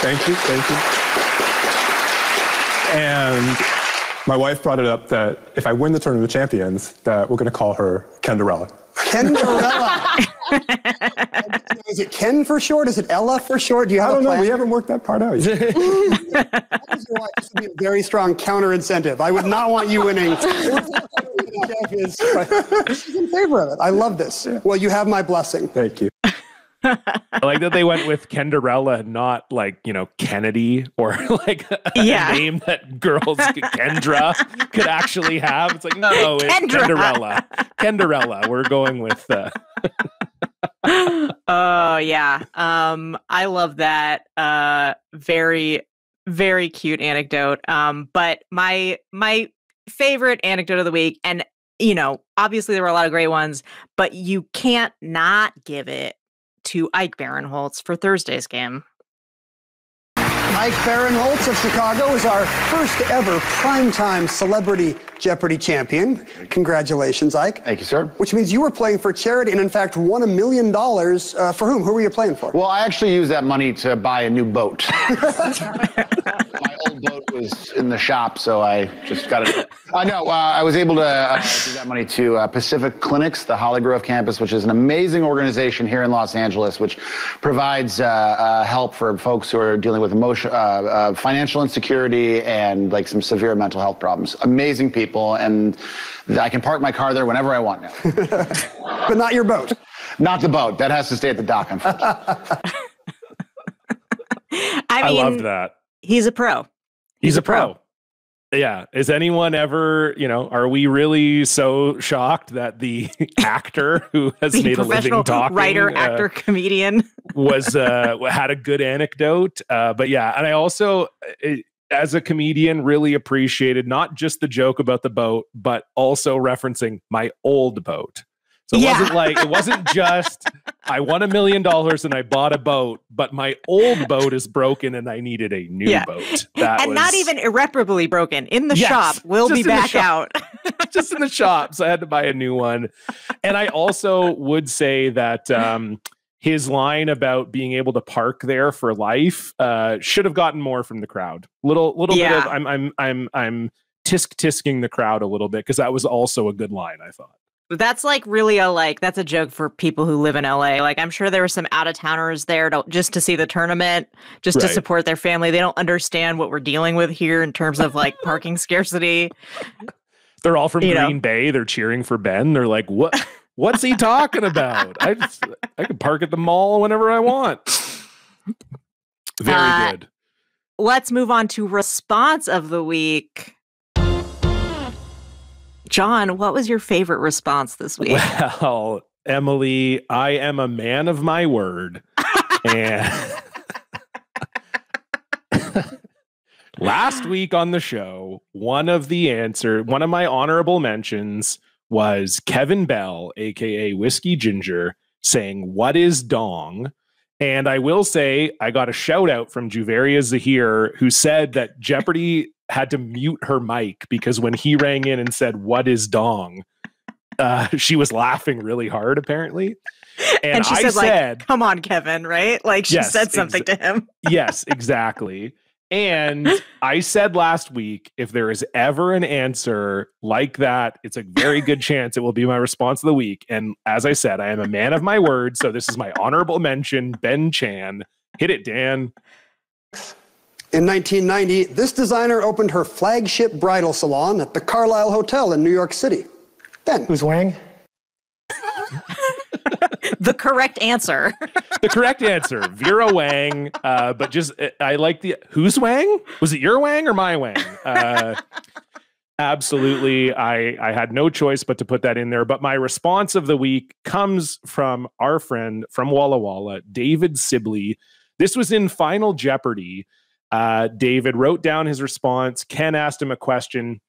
Thank you. And my wife brought it up that if I win the Tournament of Champions, that we're going to call her Kenderella. Kenderella. Is it Ken for short? Is it Ella for short? Do you have I don't know. We haven't worked that part out yet. This would be a very strong counter incentive. I would not want you winning. She's in favor of it. I love this. Well, you have my blessing. Thank you. I like that they went with Kenderella, not Kennedy or a name that girls Kendra could actually have. It's no, it's Kenderella. Kenderella. We're going with Oh yeah. I love that. Very, very cute anecdote. But my favorite anecdote of the week, and obviously there were a lot of great ones, but you can't not give it to Ike Barinholtz for Thursday's game. Ike Barinholtz of Chicago is our first ever primetime Celebrity Jeopardy champion. Congratulations, Ike. Thank you, sir. Which means you were playing for charity and, in fact, won $1 million. For whom? Who were you playing for? Well, I actually used that money to buy a new boat. My old boat was in the shop, so I just got it. I was able to give that money to Pacific Clinics, the Holly Grove campus, which is an amazing organization here in Los Angeles, which provides help for folks who are dealing with financial insecurity and some severe mental health problems. Amazing people, and I can park my car there whenever I want now. But not your boat. Not the boat. That has to stay at the dock, unfortunately. I loved that. He's a pro. He's a pro. Yeah. Is anyone ever, are we really so shocked that the actor who has made a living talking, writer, actor, comedian was had a good anecdote? But yeah, and I also, as a comedian, really appreciated not just the joke about the boat, but also referencing my old boat. So it wasn't just I won $1 million and I bought a boat, but my old boat is broken and I needed a new boat. Not even irreparably broken. In the shop, we'll be back out. Just in the shop. So I had to buy a new one. And I also would say that his line about being able to park there for life should have gotten more from the crowd. Little bit of I'm tisking the crowd a little bit, because that was also a good line, I thought. That's like really that's a joke for people who live in LA. Like, I'm sure there were some out-of-towners there just to see the tournament, just to support their family. They don't understand what we're dealing with here in terms of like parking scarcity. They're all from Green Bay. They're cheering for Ben. They're like, what's he talking about? I can park at the mall whenever I want. Very good. Let's move on to response of the week. John, what was your favorite response this week? Well, Emily, I am a man of my word. And last week on the show, one of my honorable mentions was Kevin Bell, aka Whiskey Ginger, saying, "What is dong?" And I will say I got a shout out from Juveria Zahir, who said that Jeopardy had to mute her mic because when he rang in and said, "What is dong?" She was laughing really hard, apparently. And she said, like, "Come on, Kevin," right? Like, she said something to him. Yes, exactly. And I said last week, if there is ever an answer like that, it's a very good chance it will be my response of the week. And as I said, I am a man of my word. So this is my honorable mention, Ben Chan. Hit it, Dan. In 1990, this designer opened her flagship bridal salon at the Carlisle Hotel in New York City. Ben. Who's Wang? The correct answer. The correct answer, Vera Wang. But just, I like who's Wang? Was it your Wang or my Wang? Absolutely. I had no choice but to put that in there. But my response of the week comes from our friend from Walla Walla, David Sibley. This was in Final Jeopardy. David wrote down his response. Ken asked him a question,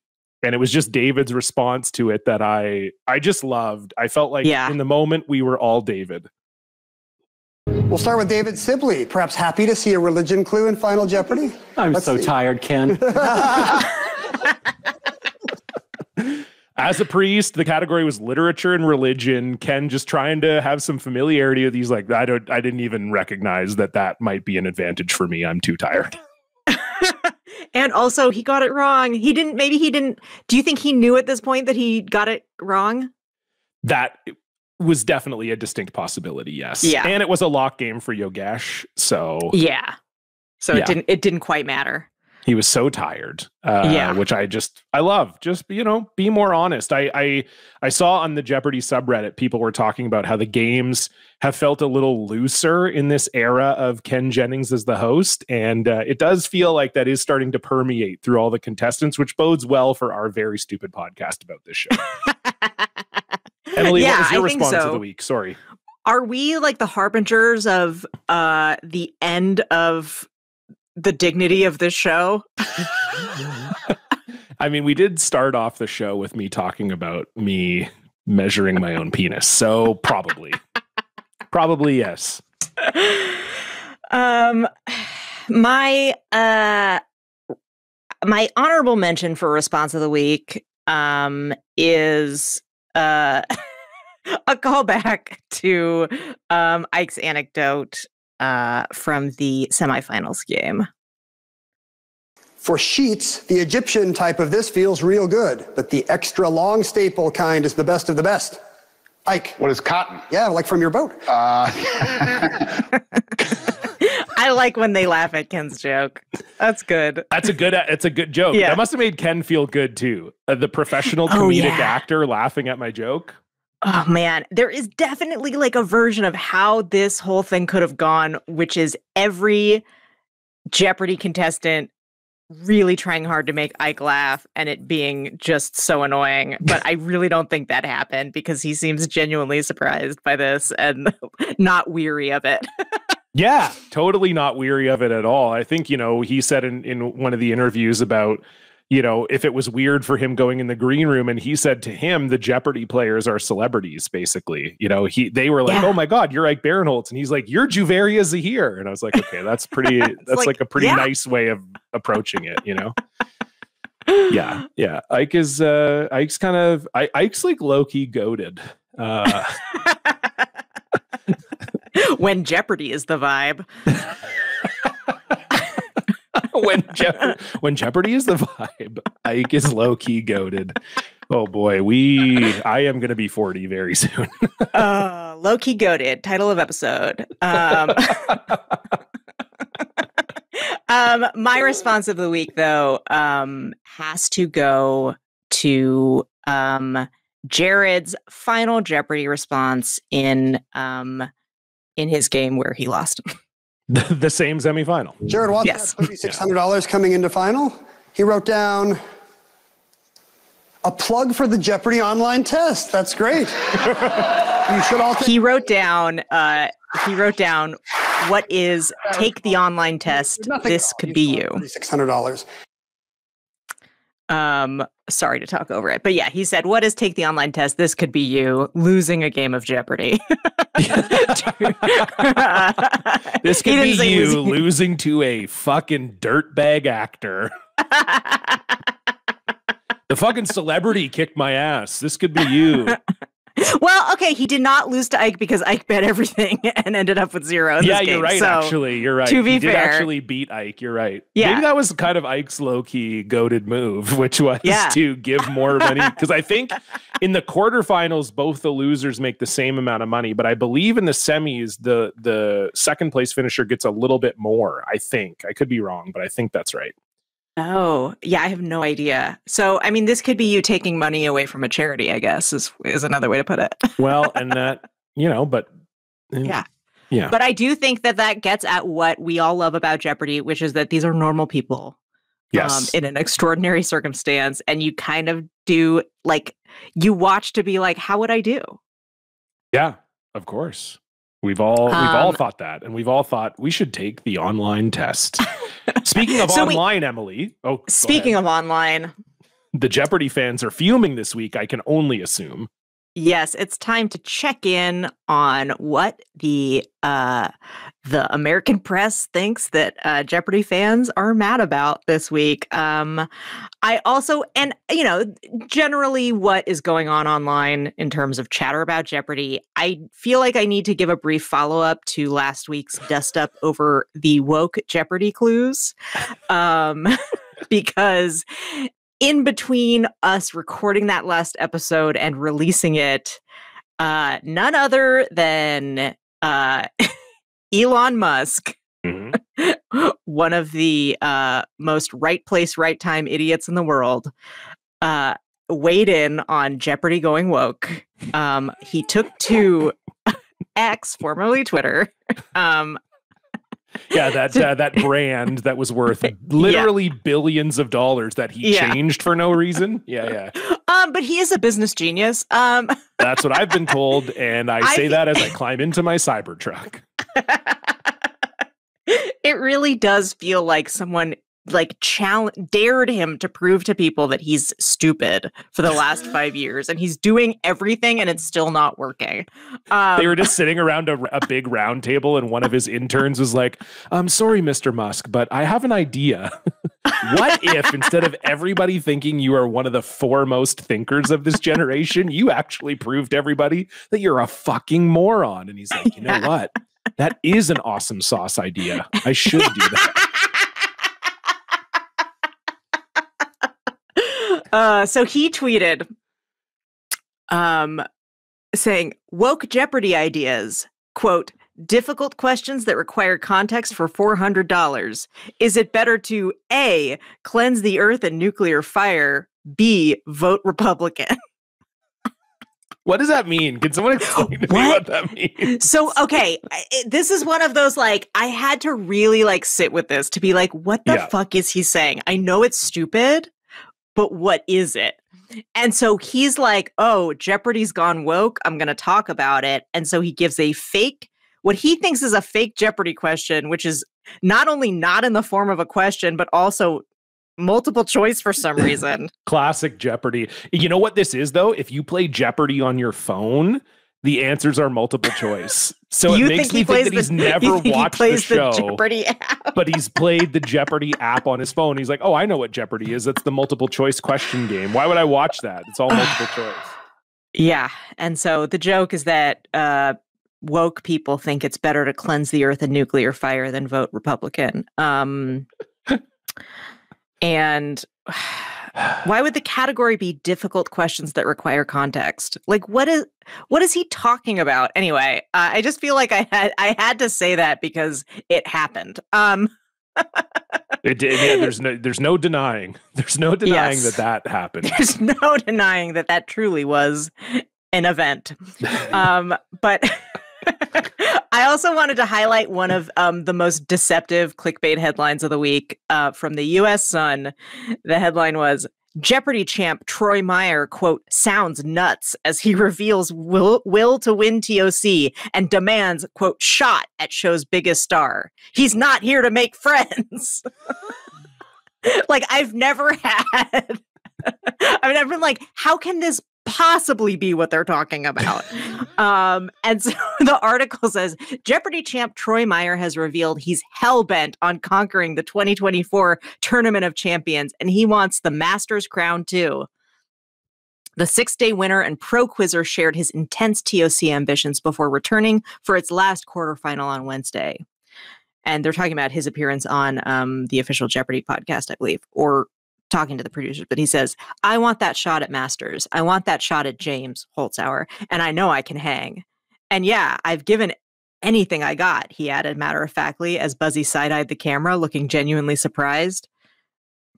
and it was just David's response to it that I just loved. I felt like in the moment we were all David. We'll start with David Sibley. Perhaps happy to see a religion clue in Final Jeopardy? I'm so tired, Ken. As a priest, the category was literature and religion. Ken just trying to have some familiarity with these. Like, I didn't even recognize that might be an advantage for me. I'm too tired. And also, he got it wrong. Maybe he didn't. Do you think he knew at this point that he got it wrong? That was definitely a distinct possibility, yes. Yeah. And it was a lock game for Yogesh, so... Yeah. So it didn't quite matter. He was so tired, which I love. Just, be more honest. I saw on the Jeopardy subreddit, people were talking about how the games have felt a little looser in this era of Ken Jennings as the host. And it does feel like that is starting to permeate through all the contestants, which bodes well for our very stupid podcast about this show. Emily, what was your response of the week? Sorry. Are we like the harbingers of the end of the dignity of this show? I mean, we did start off the show with me talking about me measuring my own penis. So probably yes. My honorable mention for response of the week is a callback to Ike's anecdote from the semifinals game. For sheets, the Egyptian type of this feels real good, but the extra long staple kind is the best of the best. Ike. What is cotton? Yeah, like from your boat. I like when they laugh at Ken's joke. That's good. It's a good joke. Yeah. That must have made Ken feel good too. The professional comedic actor laughing at my joke. Oh man, there is definitely like a version of how this whole thing could have gone, which is every Jeopardy contestant really trying hard to make Ike laugh and it being just so annoying. But I really don't think that happened because he seems genuinely surprised by this and not weary of it. Yeah, totally not weary of it at all. I think, he said in one of the interviews about, if it was weird for him going in the green room, and he said to him, the Jeopardy players are celebrities, basically. They were like, oh my God, you're Ike Barinholtz. And he's like, you're Juvaria Zahir. And I was like, okay, that's that's like a pretty nice way of approaching it, Yeah. Ike's like low-key goated. When Jeopardy is the vibe. when Jeopardy is the vibe, Ike is low-key goated. Oh boy, I am going to be 40 very soon. Low-key goated, title of episode. My response of the week, though, has to go to Jared's final Jeopardy response in his game where he lost. The same semifinal. Jared Watson had $3,600 coming into final. He wrote down a plug for the Jeopardy online test. That's great. You should all. He wrote down. What is take the online test? This could be you. $600. Sorry to talk over it, but yeah, he said, "What is take the online test? This could be you losing a game of Jeopardy." This could be you losing to a fucking dirtbag actor. The fucking celebrity kicked my ass. This could be you. Well, okay, he did not lose to Ike because Ike bet everything and ended up with 0 in this game. You're right, so, actually. You're right. To be fair. He did actually beat Ike. You're right. Yeah. Maybe that was kind of Ike's low-key goated move, which was to give more money. Because I think in the quarterfinals, both the losers make the same amount of money. But I believe in the semis, the second place finisher gets a little bit more, I think. I could be wrong, but I think that's right. Oh, yeah, I have no idea. So, I mean, this could be you taking money away from a charity, I guess, is another way to put it. Well, and that, but... Yeah. Yeah. But I do think that gets at what we all love about Jeopardy, which is that these are normal people. Yes. In an extraordinary circumstance. And you kind of do, you watch to be like, how would I do? Yeah, of course. We've all thought that, and we've all thought we should take the online test. Speaking of online, Emily. Oh, speaking of online, the Jeopardy fans are fuming this week. I can only assume. Yes, it's time to check in on what the American press thinks that Jeopardy fans are mad about this week. I also, and generally what is going on online in terms of chatter about Jeopardy, I feel like I need to give a brief follow-up to last week's dust up over the woke Jeopardy clues. Because in between us recording that last episode and releasing it, none other than Elon Musk, one of the most right place, right time idiots in the world, weighed in on Jeopardy going woke. He took to X, formerly Twitter, that brand that was worth literally billions of dollars that he changed for no reason. But he is a business genius. That's what I've been told, and I say that as I climb into my Cybertruck. It really does feel like someone dared him to prove to people that he's stupid for the last 5 years, and he's doing everything and it's still not working. They were just sitting around a big round table, and one of his interns was like, "I'm sorry, Mr. Musk, but I have an idea. What if instead of everybody thinking you are one of the foremost thinkers of this generation, you actually proved everybody that you're a fucking moron?" And he's like, "You know what? That is an awesome sauce idea. I should do that." So he tweeted, saying, "Woke Jeopardy ideas, quote, difficult questions that require context for $400. Is it better to A, cleanse the earth and nuclear fire, B, vote Republican?" What does that mean? Can someone explain to me what that means? So, okay, this is one of those, I had to really, sit with this to be like, what the fuck is he saying? I know it's stupid, but what is it? And so he's like, oh, Jeopardy's gone woke. I'm going to talk about it. And so he gives what he thinks is a fake Jeopardy question, which is not only not in the form of a question, but also multiple choice for some reason. Classic Jeopardy. You know what this is, though? If you play Jeopardy on your phone, the answers are multiple choice. So it makes me think that he's never watched the show, Jeopardy app. but he's played the Jeopardy app on his phone. He's like, oh, I know what Jeopardy is. That's the multiple choice question game. Why would I watch that? It's all multiple choice. Yeah. And so the joke is that woke people think it's better to cleanse the earth of nuclear fire than vote Republican. And why would the category be difficult questions that require context? Like, what is he talking about? Anyway, I just feel like I had to say that because it happened. It did. Yeah, there's no denying. There's no denying that happened. There's no denying that truly was an event. But I also wanted to highlight one of the most deceptive clickbait headlines of the week from the U.S. Sun. The headline was, Jeopardy champ Troy Meyer, quote, sounds nuts as he reveals will to win TOC and demands, quote, shot at show's biggest star. He's not here to make friends. Like, I've never been like, how can this possibly be what they're talking about? And so the article says, Jeopardy champ Troy Meyer has revealed he's hell-bent on conquering the 2024 Tournament of Champions, and he wants the Masters crown too. The 6-day winner and pro quizzer shared his intense TOC ambitions before returning for its last quarterfinal on Wednesday. And they're talking about his appearance on the official Jeopardy podcast, I believe, or talking to the producers, but he says, I want that shot at Masters. I want that shot at James Holzhauer, and I know I can hang. And yeah, I've given anything I got, he added matter-of-factly as Buzzy side-eyed the camera, looking genuinely surprised.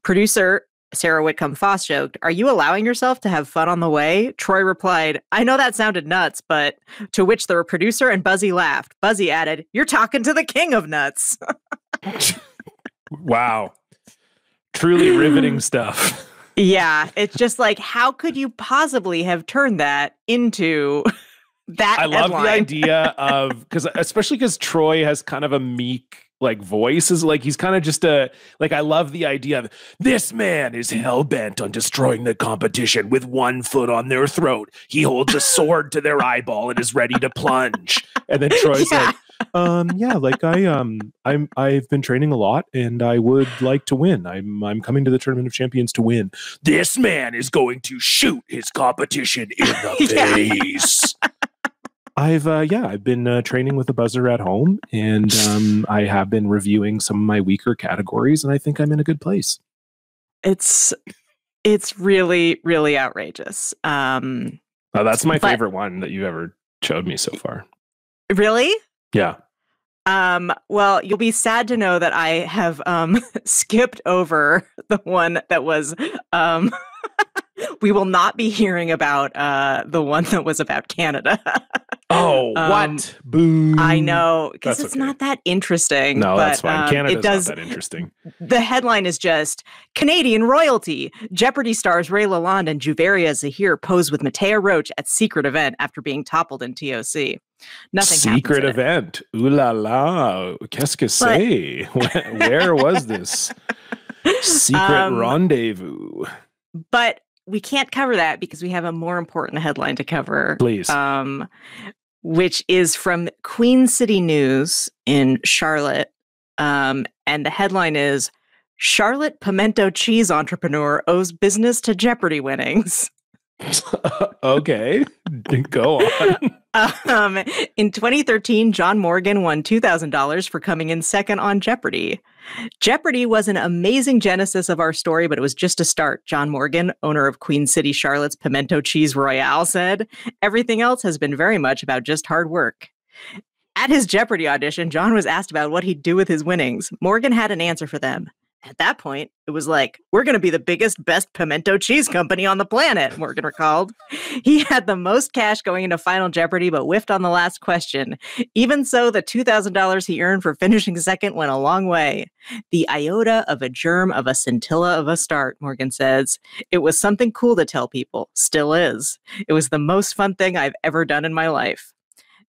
Producer Sarah Whitcomb-Foss joked, are you allowing yourself to have fun on the way? Troy replied, I know that sounded nuts, but to which the producer and Buzzy laughed. Buzzy added, you're talking to the king of nuts. Wow. Truly riveting stuff. Yeah, it's just like, how could you possibly have turned that into that I love headline? the idea of, especially because Troy has kind of a meek like voice, is like he's kind of just I love the idea of this man is hell-bent on destroying the competition with one foot on their throat. He holds a sword to their eyeball and is ready to plunge. And then Troy's like, I've been training a lot and I would like to win. I'm coming to the Tournament of Champions to win. This man is going to shoot his competition in the face. I've been training with a buzzer at home, and I have been reviewing some of my weaker categories, and I think I'm in a good place. It's really, really outrageous. That's my favorite one that you ever showed me so far. Really? Yeah. Well, you'll be sad to know that I have skipped over the one that was we will not be hearing about the one that was about Canada. Oh, what? Boo. I know, because it's not that interesting. No, but, that's fine. Canada's not that interesting. The headline is just, Canadian royalty. Jeopardy stars Ray Lalonde and Juveria Zahir pose with Matea Roach at secret event after being toppled in TOC. Nothing secret event. Ooh la la. Qu'est-ce que c'est? Where was this secret rendezvous? But we can't cover that because we have a more important headline to cover. Please. Which is from Queen City News in Charlotte. And the headline is, Charlotte pimento cheese entrepreneur owes business to Jeopardy winnings. Okay, go on. In 2013, John Morgan won $2,000 for coming in second on Jeopardy. Jeopardy was an amazing genesis of our story, but it was just a start, John Morgan, owner of Queen City Charlotte's Pimento Cheese Royale, said. Everything else has been very much about just hard work. At his Jeopardy audition, John was asked about what he'd do with his winnings. Morgan had an answer for them. At that point, it was like, we're going to be the biggest, best pimento cheese company on the planet, Morgan recalled. He had the most cash going into Final Jeopardy, but whiffed on the last question. Even so, the $2,000 he earned for finishing second went a long way. The iota of a germ of a scintilla of a start, Morgan says. It was something cool to tell people. Still is. It was the most fun thing I've ever done in my life.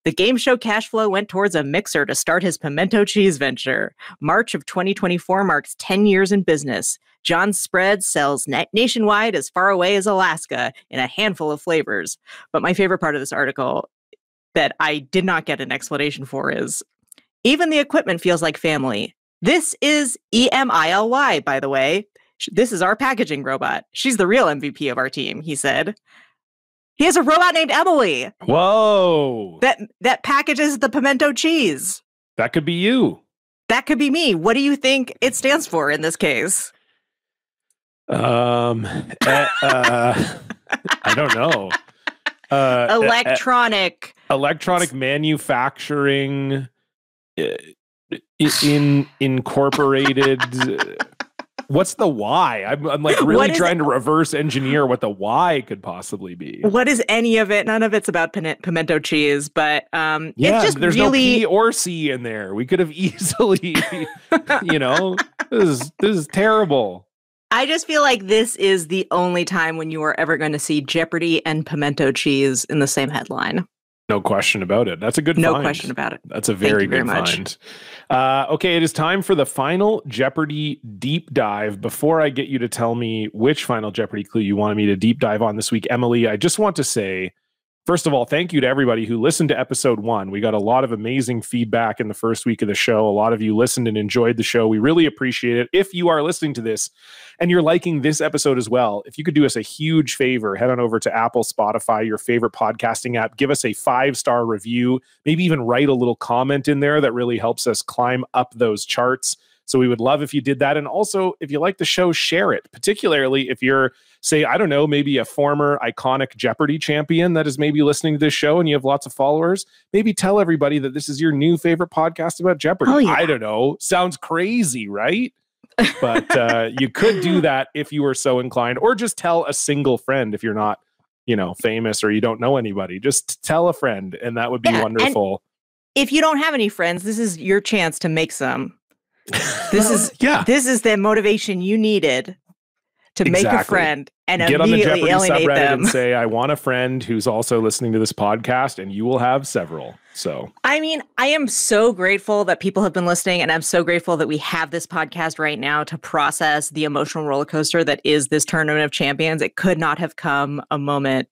The game show cash flow went towards a mixer to start his pimento cheese venture. March of 2024 marks 10 years in business. John's Spread sells nationwide as far away as Alaska in a handful of flavors. But my favorite part of this article that I did not get an explanation for is, even the equipment feels like family. This is EMILY, by the way. This is our packaging robot. She's the real MVP of our team, he said. He has a robot named Emily. Whoa. That packages the pimento cheese. That could be you. That could be me. What do you think it stands for in this case? I don't know. Electronic manufacturing incorporated. What's the Y? I'm like really trying to reverse engineer what the Y could possibly be. What is any of it? None of it's about pimento cheese, but yeah, it's just there's really... no P or C in there. We could have easily, this is terrible. I just feel like this is the only time when you are ever going to see Jeopardy and pimento cheese in the same headline. No question about it. That's a good find. No question about it. That's a very good find. Okay, it is time for the final Jeopardy deep dive. Before I get you to tell me which final Jeopardy clue you wanted me to deep dive on this week, Emily, I just want to say, first of all, thank you to everybody who listened to episode 1. We got a lot of amazing feedback in the first week of the show. A lot of you listened and enjoyed the show. We really appreciate it. If you are listening to this and you're liking this episode as well, if you could do us a huge favor, head on over to Apple, Spotify, your favorite podcasting app, give us a 5-star review, maybe even write a little comment in there. That really helps us climb up those charts. So we would love if you did that. And also, if you like the show, share it, particularly if you're, say, I don't know, maybe a former iconic Jeopardy champion that is maybe listening to this show and you have lots of followers. Maybe tell everybody that this is your new favorite podcast about Jeopardy. Oh, yeah. I don't know. Sounds crazy, right? But you could do that if you were so inclined, or just tell a single friend if you're not, famous or you don't know anybody. Just tell a friend, and that would be wonderful. If you don't have any friends, this is your chance to make some. This is the motivation you needed to make a friend and get on the immediately Jeopardy alienate subreddit them. and say, I want a friend who's also listening to this podcast, and you will have several. So, I mean, I am so grateful that people have been listening, and I'm so grateful that we have this podcast right now to process the emotional roller coaster that is this Tournament of Champions. It could not have come a moment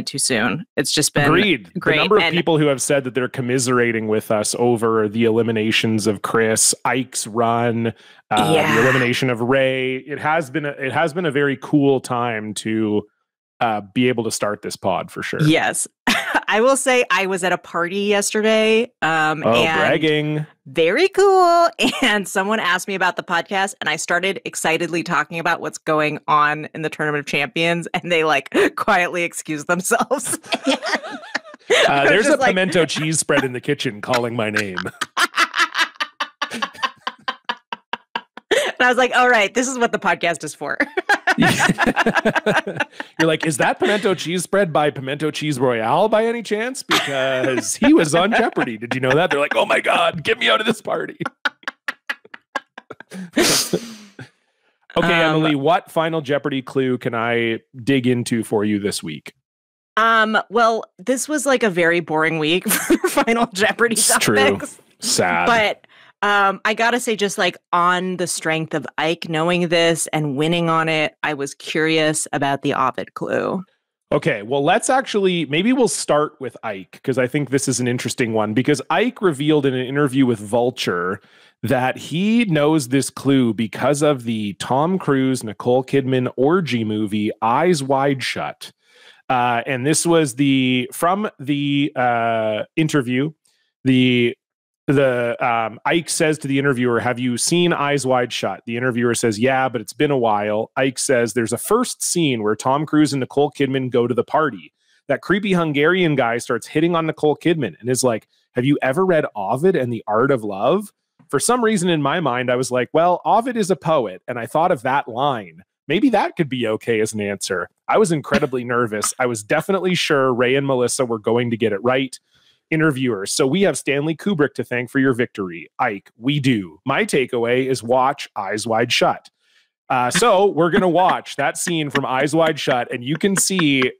too soon. It's just been agreed. Great. The number of people who have said that they're commiserating with us over the eliminations of Chris, Ike's run, the elimination of Ray. It has been a very cool time to be able to start this pod for sure. Yes. I will say I was at a party yesterday. And bragging. Very cool. And someone asked me about the podcast, and I started excitedly talking about what's going on in the Tournament of Champions, and they quietly excused themselves. There's a pimento cheese spread in the kitchen calling my name. And I was like, all right, this is what the podcast is for. You're like, is that pimento cheese spread by Pimento Cheese Royale by any chance? Because he was on Jeopardy. Did you know that? They're like, oh my God, get me out of this party. Okay, Emily, what final Jeopardy clue can I dig into for you this week? Well, this was a very boring week for final Jeopardy topics. True. Sad. But I gotta say, just on the strength of Ike knowing this and winning on it, I was curious about the Ovid clue. Okay, well, maybe we'll start with Ike, because I think this is an interesting one, because Ike revealed in an interview with Vulture that he knows this clue because of the Tom Cruise, Nicole Kidman orgy movie, Eyes Wide Shut. And this was from the interview, Ike says to the interviewer, have you seen Eyes Wide Shut? The interviewer says, yeah, but it's been a while. Ike says, there's a first scene where Tom Cruise and Nicole Kidman go to the party. That creepy Hungarian guy starts hitting on Nicole Kidman and is like, have you ever read Ovid and the Art of Love? For some reason in my mind, I was like, well, Ovid is a poet. And I thought of that line. Maybe that could be okay as an answer. I was incredibly nervous. I was definitely sure Ray and Melissa were going to get it right. Interviewers. So we have Stanley Kubrick to thank for your victory. Ike, we do. My takeaway is watch Eyes Wide Shut. So we're going to watch that scene from Eyes Wide Shut, and you can see,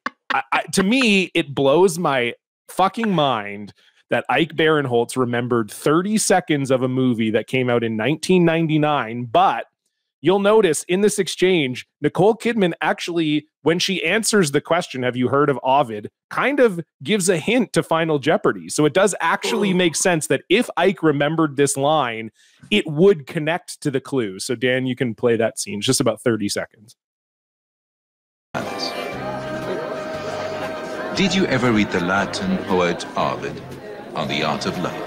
to me, it blows my fucking mind that Ike Barinholtz remembered 30 seconds of a movie that came out in 1999, but you'll notice in this exchange, Nicole Kidman actually, when she answers the question, have you heard of Ovid, kind of gives a hint to Final Jeopardy. So it does actually make sense that if Ike remembered this line, it would connect to the clue. So Dan, you can play that scene. It's just about 30 seconds. Did you ever read the Latin poet Ovid on the art of love?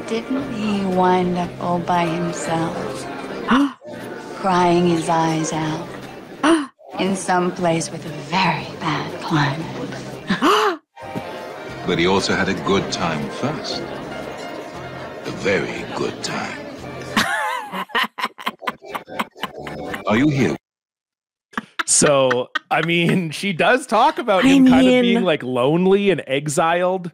Didn't he wind up all by himself, crying his eyes out, in some place with a very bad climate? But he also had a good time first. A very good time. Are you here? So, I mean, she does talk about him kind of being like lonely and exiled.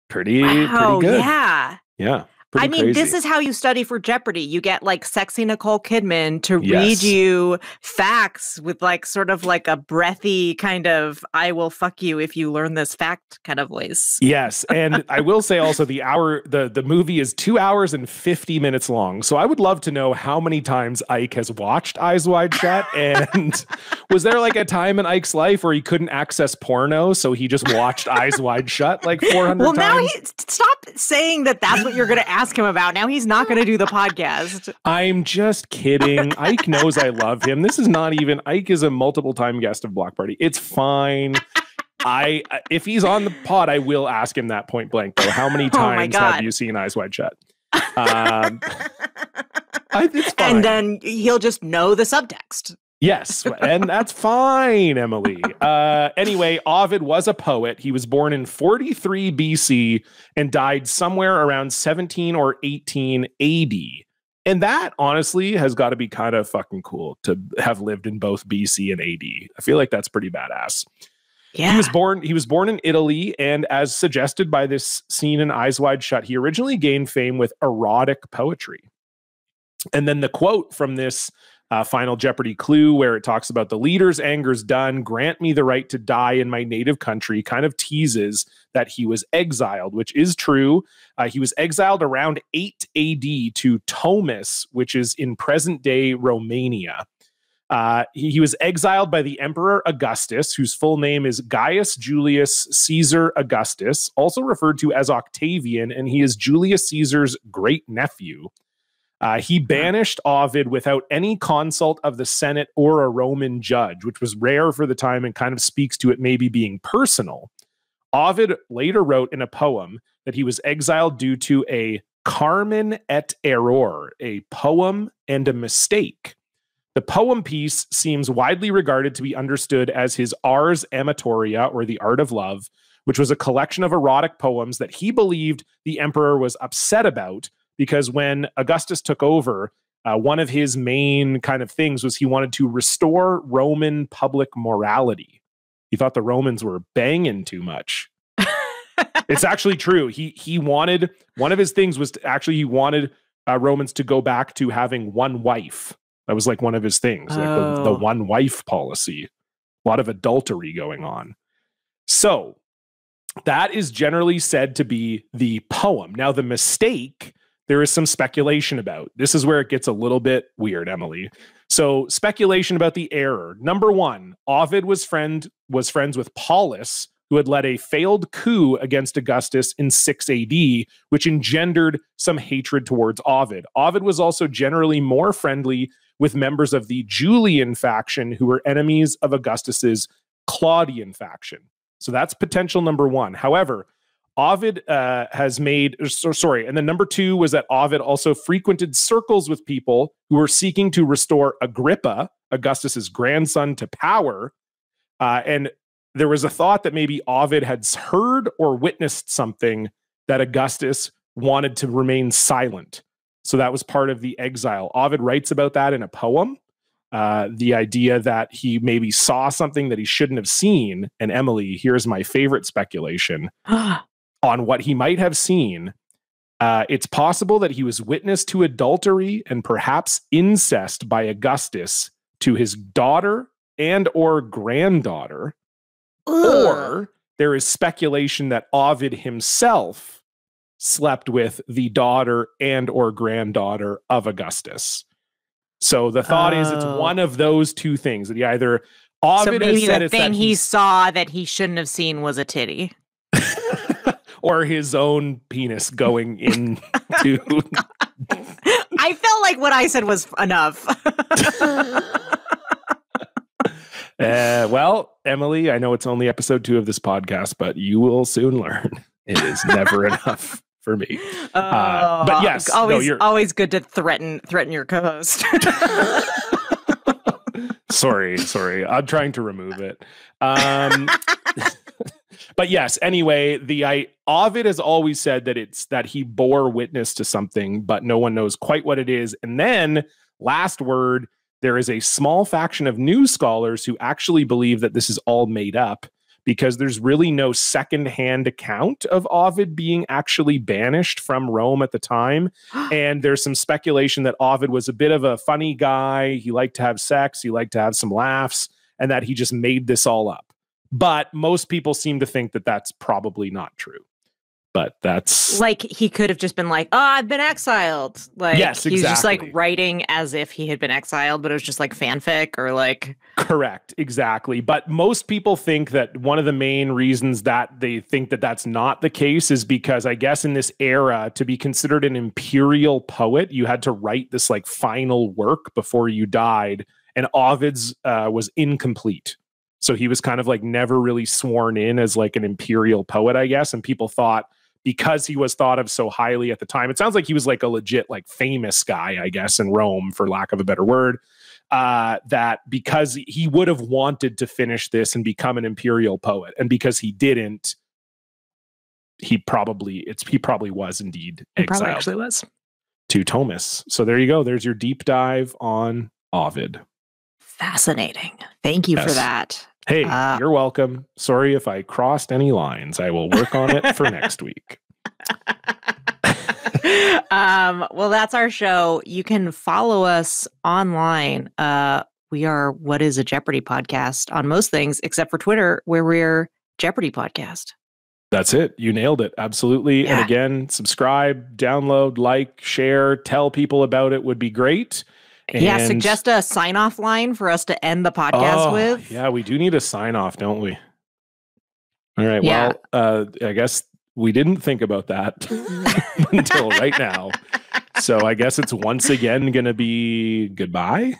Pretty good. Yeah. Yeah. I mean, crazy. This is how you study for Jeopardy. You get like sexy Nicole Kidman to read you facts with like sort of like a breathy kind of I will fuck you if you learn this fact kind of voice. Yes. And I will say also the movie is 2 hours and 50 minutes long. So I would love to know how many times Ike has watched Eyes Wide Shut. And was there like a time in Ike's life where he couldn't access porno, so he just watched Eyes Wide Shut like 400 times? Well, now stop saying that that's what you're going to ask him about. Now he's not going to do the podcast. I'm just kidding. Ike knows I love him. This is not even, Ike is a multiple time guest of Block Party. It's fine. If he's on the pod, I will ask him that point blank though. How many times have you seen Eyes Wide Shut? It's fine. And then he'll just know the subtext. Yes, and that's fine, Emily. Anyway, Ovid was a poet. He was born in 43 BC and died somewhere around 17 or 18 AD. And that, honestly, has got to be kind of fucking cool to have lived in both BC and AD. I feel like that's pretty badass. Yeah. He was born in Italy, and as suggested by this scene in Eyes Wide Shut, he originally gained fame with erotic poetry. And then the quote from this Final Jeopardy clue, where it talks about the leader's anger's done, grant me the right to die in my native country, kind of teases that he was exiled, which is true. He was exiled around 8 AD to Tomis, which is in present-day Romania. He was exiled by the Emperor Augustus, whose full name is Gaius Julius Caesar Augustus, also referred to as Octavian, and he is Julius Caesar's great-nephew. He banished Ovid without any consult of the Senate or a Roman judge, which was rare for the time and kind of speaks to it maybe being personal. Ovid later wrote in a poem that he was exiled due to a carmen et error, a poem and a mistake. The poem piece seems widely regarded to be understood as his Ars Amatoria, or the Art of Love, which was a collection of erotic poems that he believed the emperor was upset about, because when Augustus took over, one of his main kind of things was he wanted to restore Roman public morality. He thought the Romans were banging too much. It's actually true. He wanted, one of his things was he wanted Romans to go back to having one wife. That was like one of his things, like the one wife policy. A lot of adultery going on. So that is generally said to be the poem. Now, the mistake, there is some speculation about. This is where it gets a little bit weird, Emily. So speculation about the error. Number one, Ovid was friends with Paulus, who had led a failed coup against Augustus in 6 AD, which engendered some hatred towards Ovid. Ovid was also generally more friendly with members of the Julian faction, who were enemies of Augustus's Claudian faction. So that's potential number one. However, Ovid and then number two was that Ovid also frequented circles with people who were seeking to restore Agrippa, Augustus's grandson, to power. And there was a thought that maybe Ovid had heard or witnessed something that Augustus wanted to remain silent. So that was part of the exile. Ovid writes about that in a poem. The idea that he maybe saw something that he shouldn't have seen. And Emily, here's my favorite speculation on what he might have seen. It's possible that he was witness to adultery and perhaps incest by Augustus to his daughter and or granddaughter. or there is speculation that Ovid himself slept with the daughter and or granddaughter of Augustus. So the thought is it's one of those two things. That he either Ovid maybe has said the it's thing that he saw that he shouldn't have seen was a titty. or his own penis going into. I felt like what I said was enough. Well, Emily, I know it's only episode 2 of this podcast, but you will soon learn it is never enough for me. But yes, always good to threaten your co-host. Sorry. I'm trying to remove it. But yes, anyway, Ovid has always said that it's that he bore witness to something, but no one knows quite what it is. And then, last word, there is a small faction of news scholars who actually believe that this is all made up because there's really no secondhand account of Ovid being actually banished from Rome at the time. And there's some speculation that Ovid was a bit of a funny guy. He liked to have sex. He liked to have some laughs, and that he just made this all up. But most people seem to think that that's probably not true. But that's like he could have just been like, "Oh, I've been exiled." Like, yes, exactly. He's just like writing as if he had been exiled, but it was just like fanfic or like. Correct, exactly. But most people think that one of the main reasons that they think that that's not the case is because I guess in this era, to be considered an imperial poet, you had to write this like final work before you died, and Ovid's was incomplete. So he was kind of like never really sworn in as like an imperial poet, I guess. And people thought because he was thought of so highly at the time, it sounds like he was like a legit, like famous guy, I guess, in Rome, for lack of a better word, that because he would have wanted to finish this and become an imperial poet. And because he didn't, he probably was indeed exiled. He probably actually was. To Thomas. So there you go. There's your deep dive on Ovid. Fascinating. Thank you for that. Hey, you're welcome. Sorry if I crossed any lines. I will work on it for next week. Well, that's our show. You can follow us online. We are What is a Jeopardy podcast on most things, except for Twitter, where we're Jeopardy podcast. That's it. You nailed it. Absolutely. Yeah. And again, subscribe, download, like, share, tell people about it would be great. Yeah, suggest a sign-off line for us to end the podcast with. Yeah, we do need a sign-off, don't we? All right, yeah. Well, I guess we didn't think about that until right now. So I guess it's once again going to be goodbye.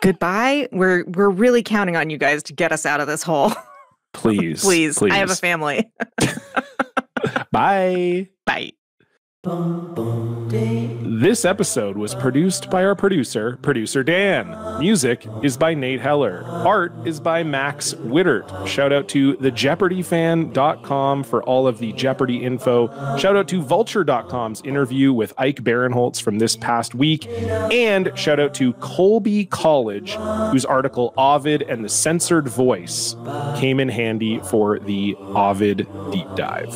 Goodbye. We're really counting on you guys to get us out of this hole. Please. Please. I have a family. Bye. Bye. This episode was produced by our producer Dan. Music is by Nate Heller. Art is by Max Wittert. Shout out to thejeopardyfan.com for all of the Jeopardy info. Shout out to vulture.com's interview with Ike Barinholtz from this past week. And shout out to Colby College, whose article Ovid and the Censored Voice came in handy for the Ovid deep dive.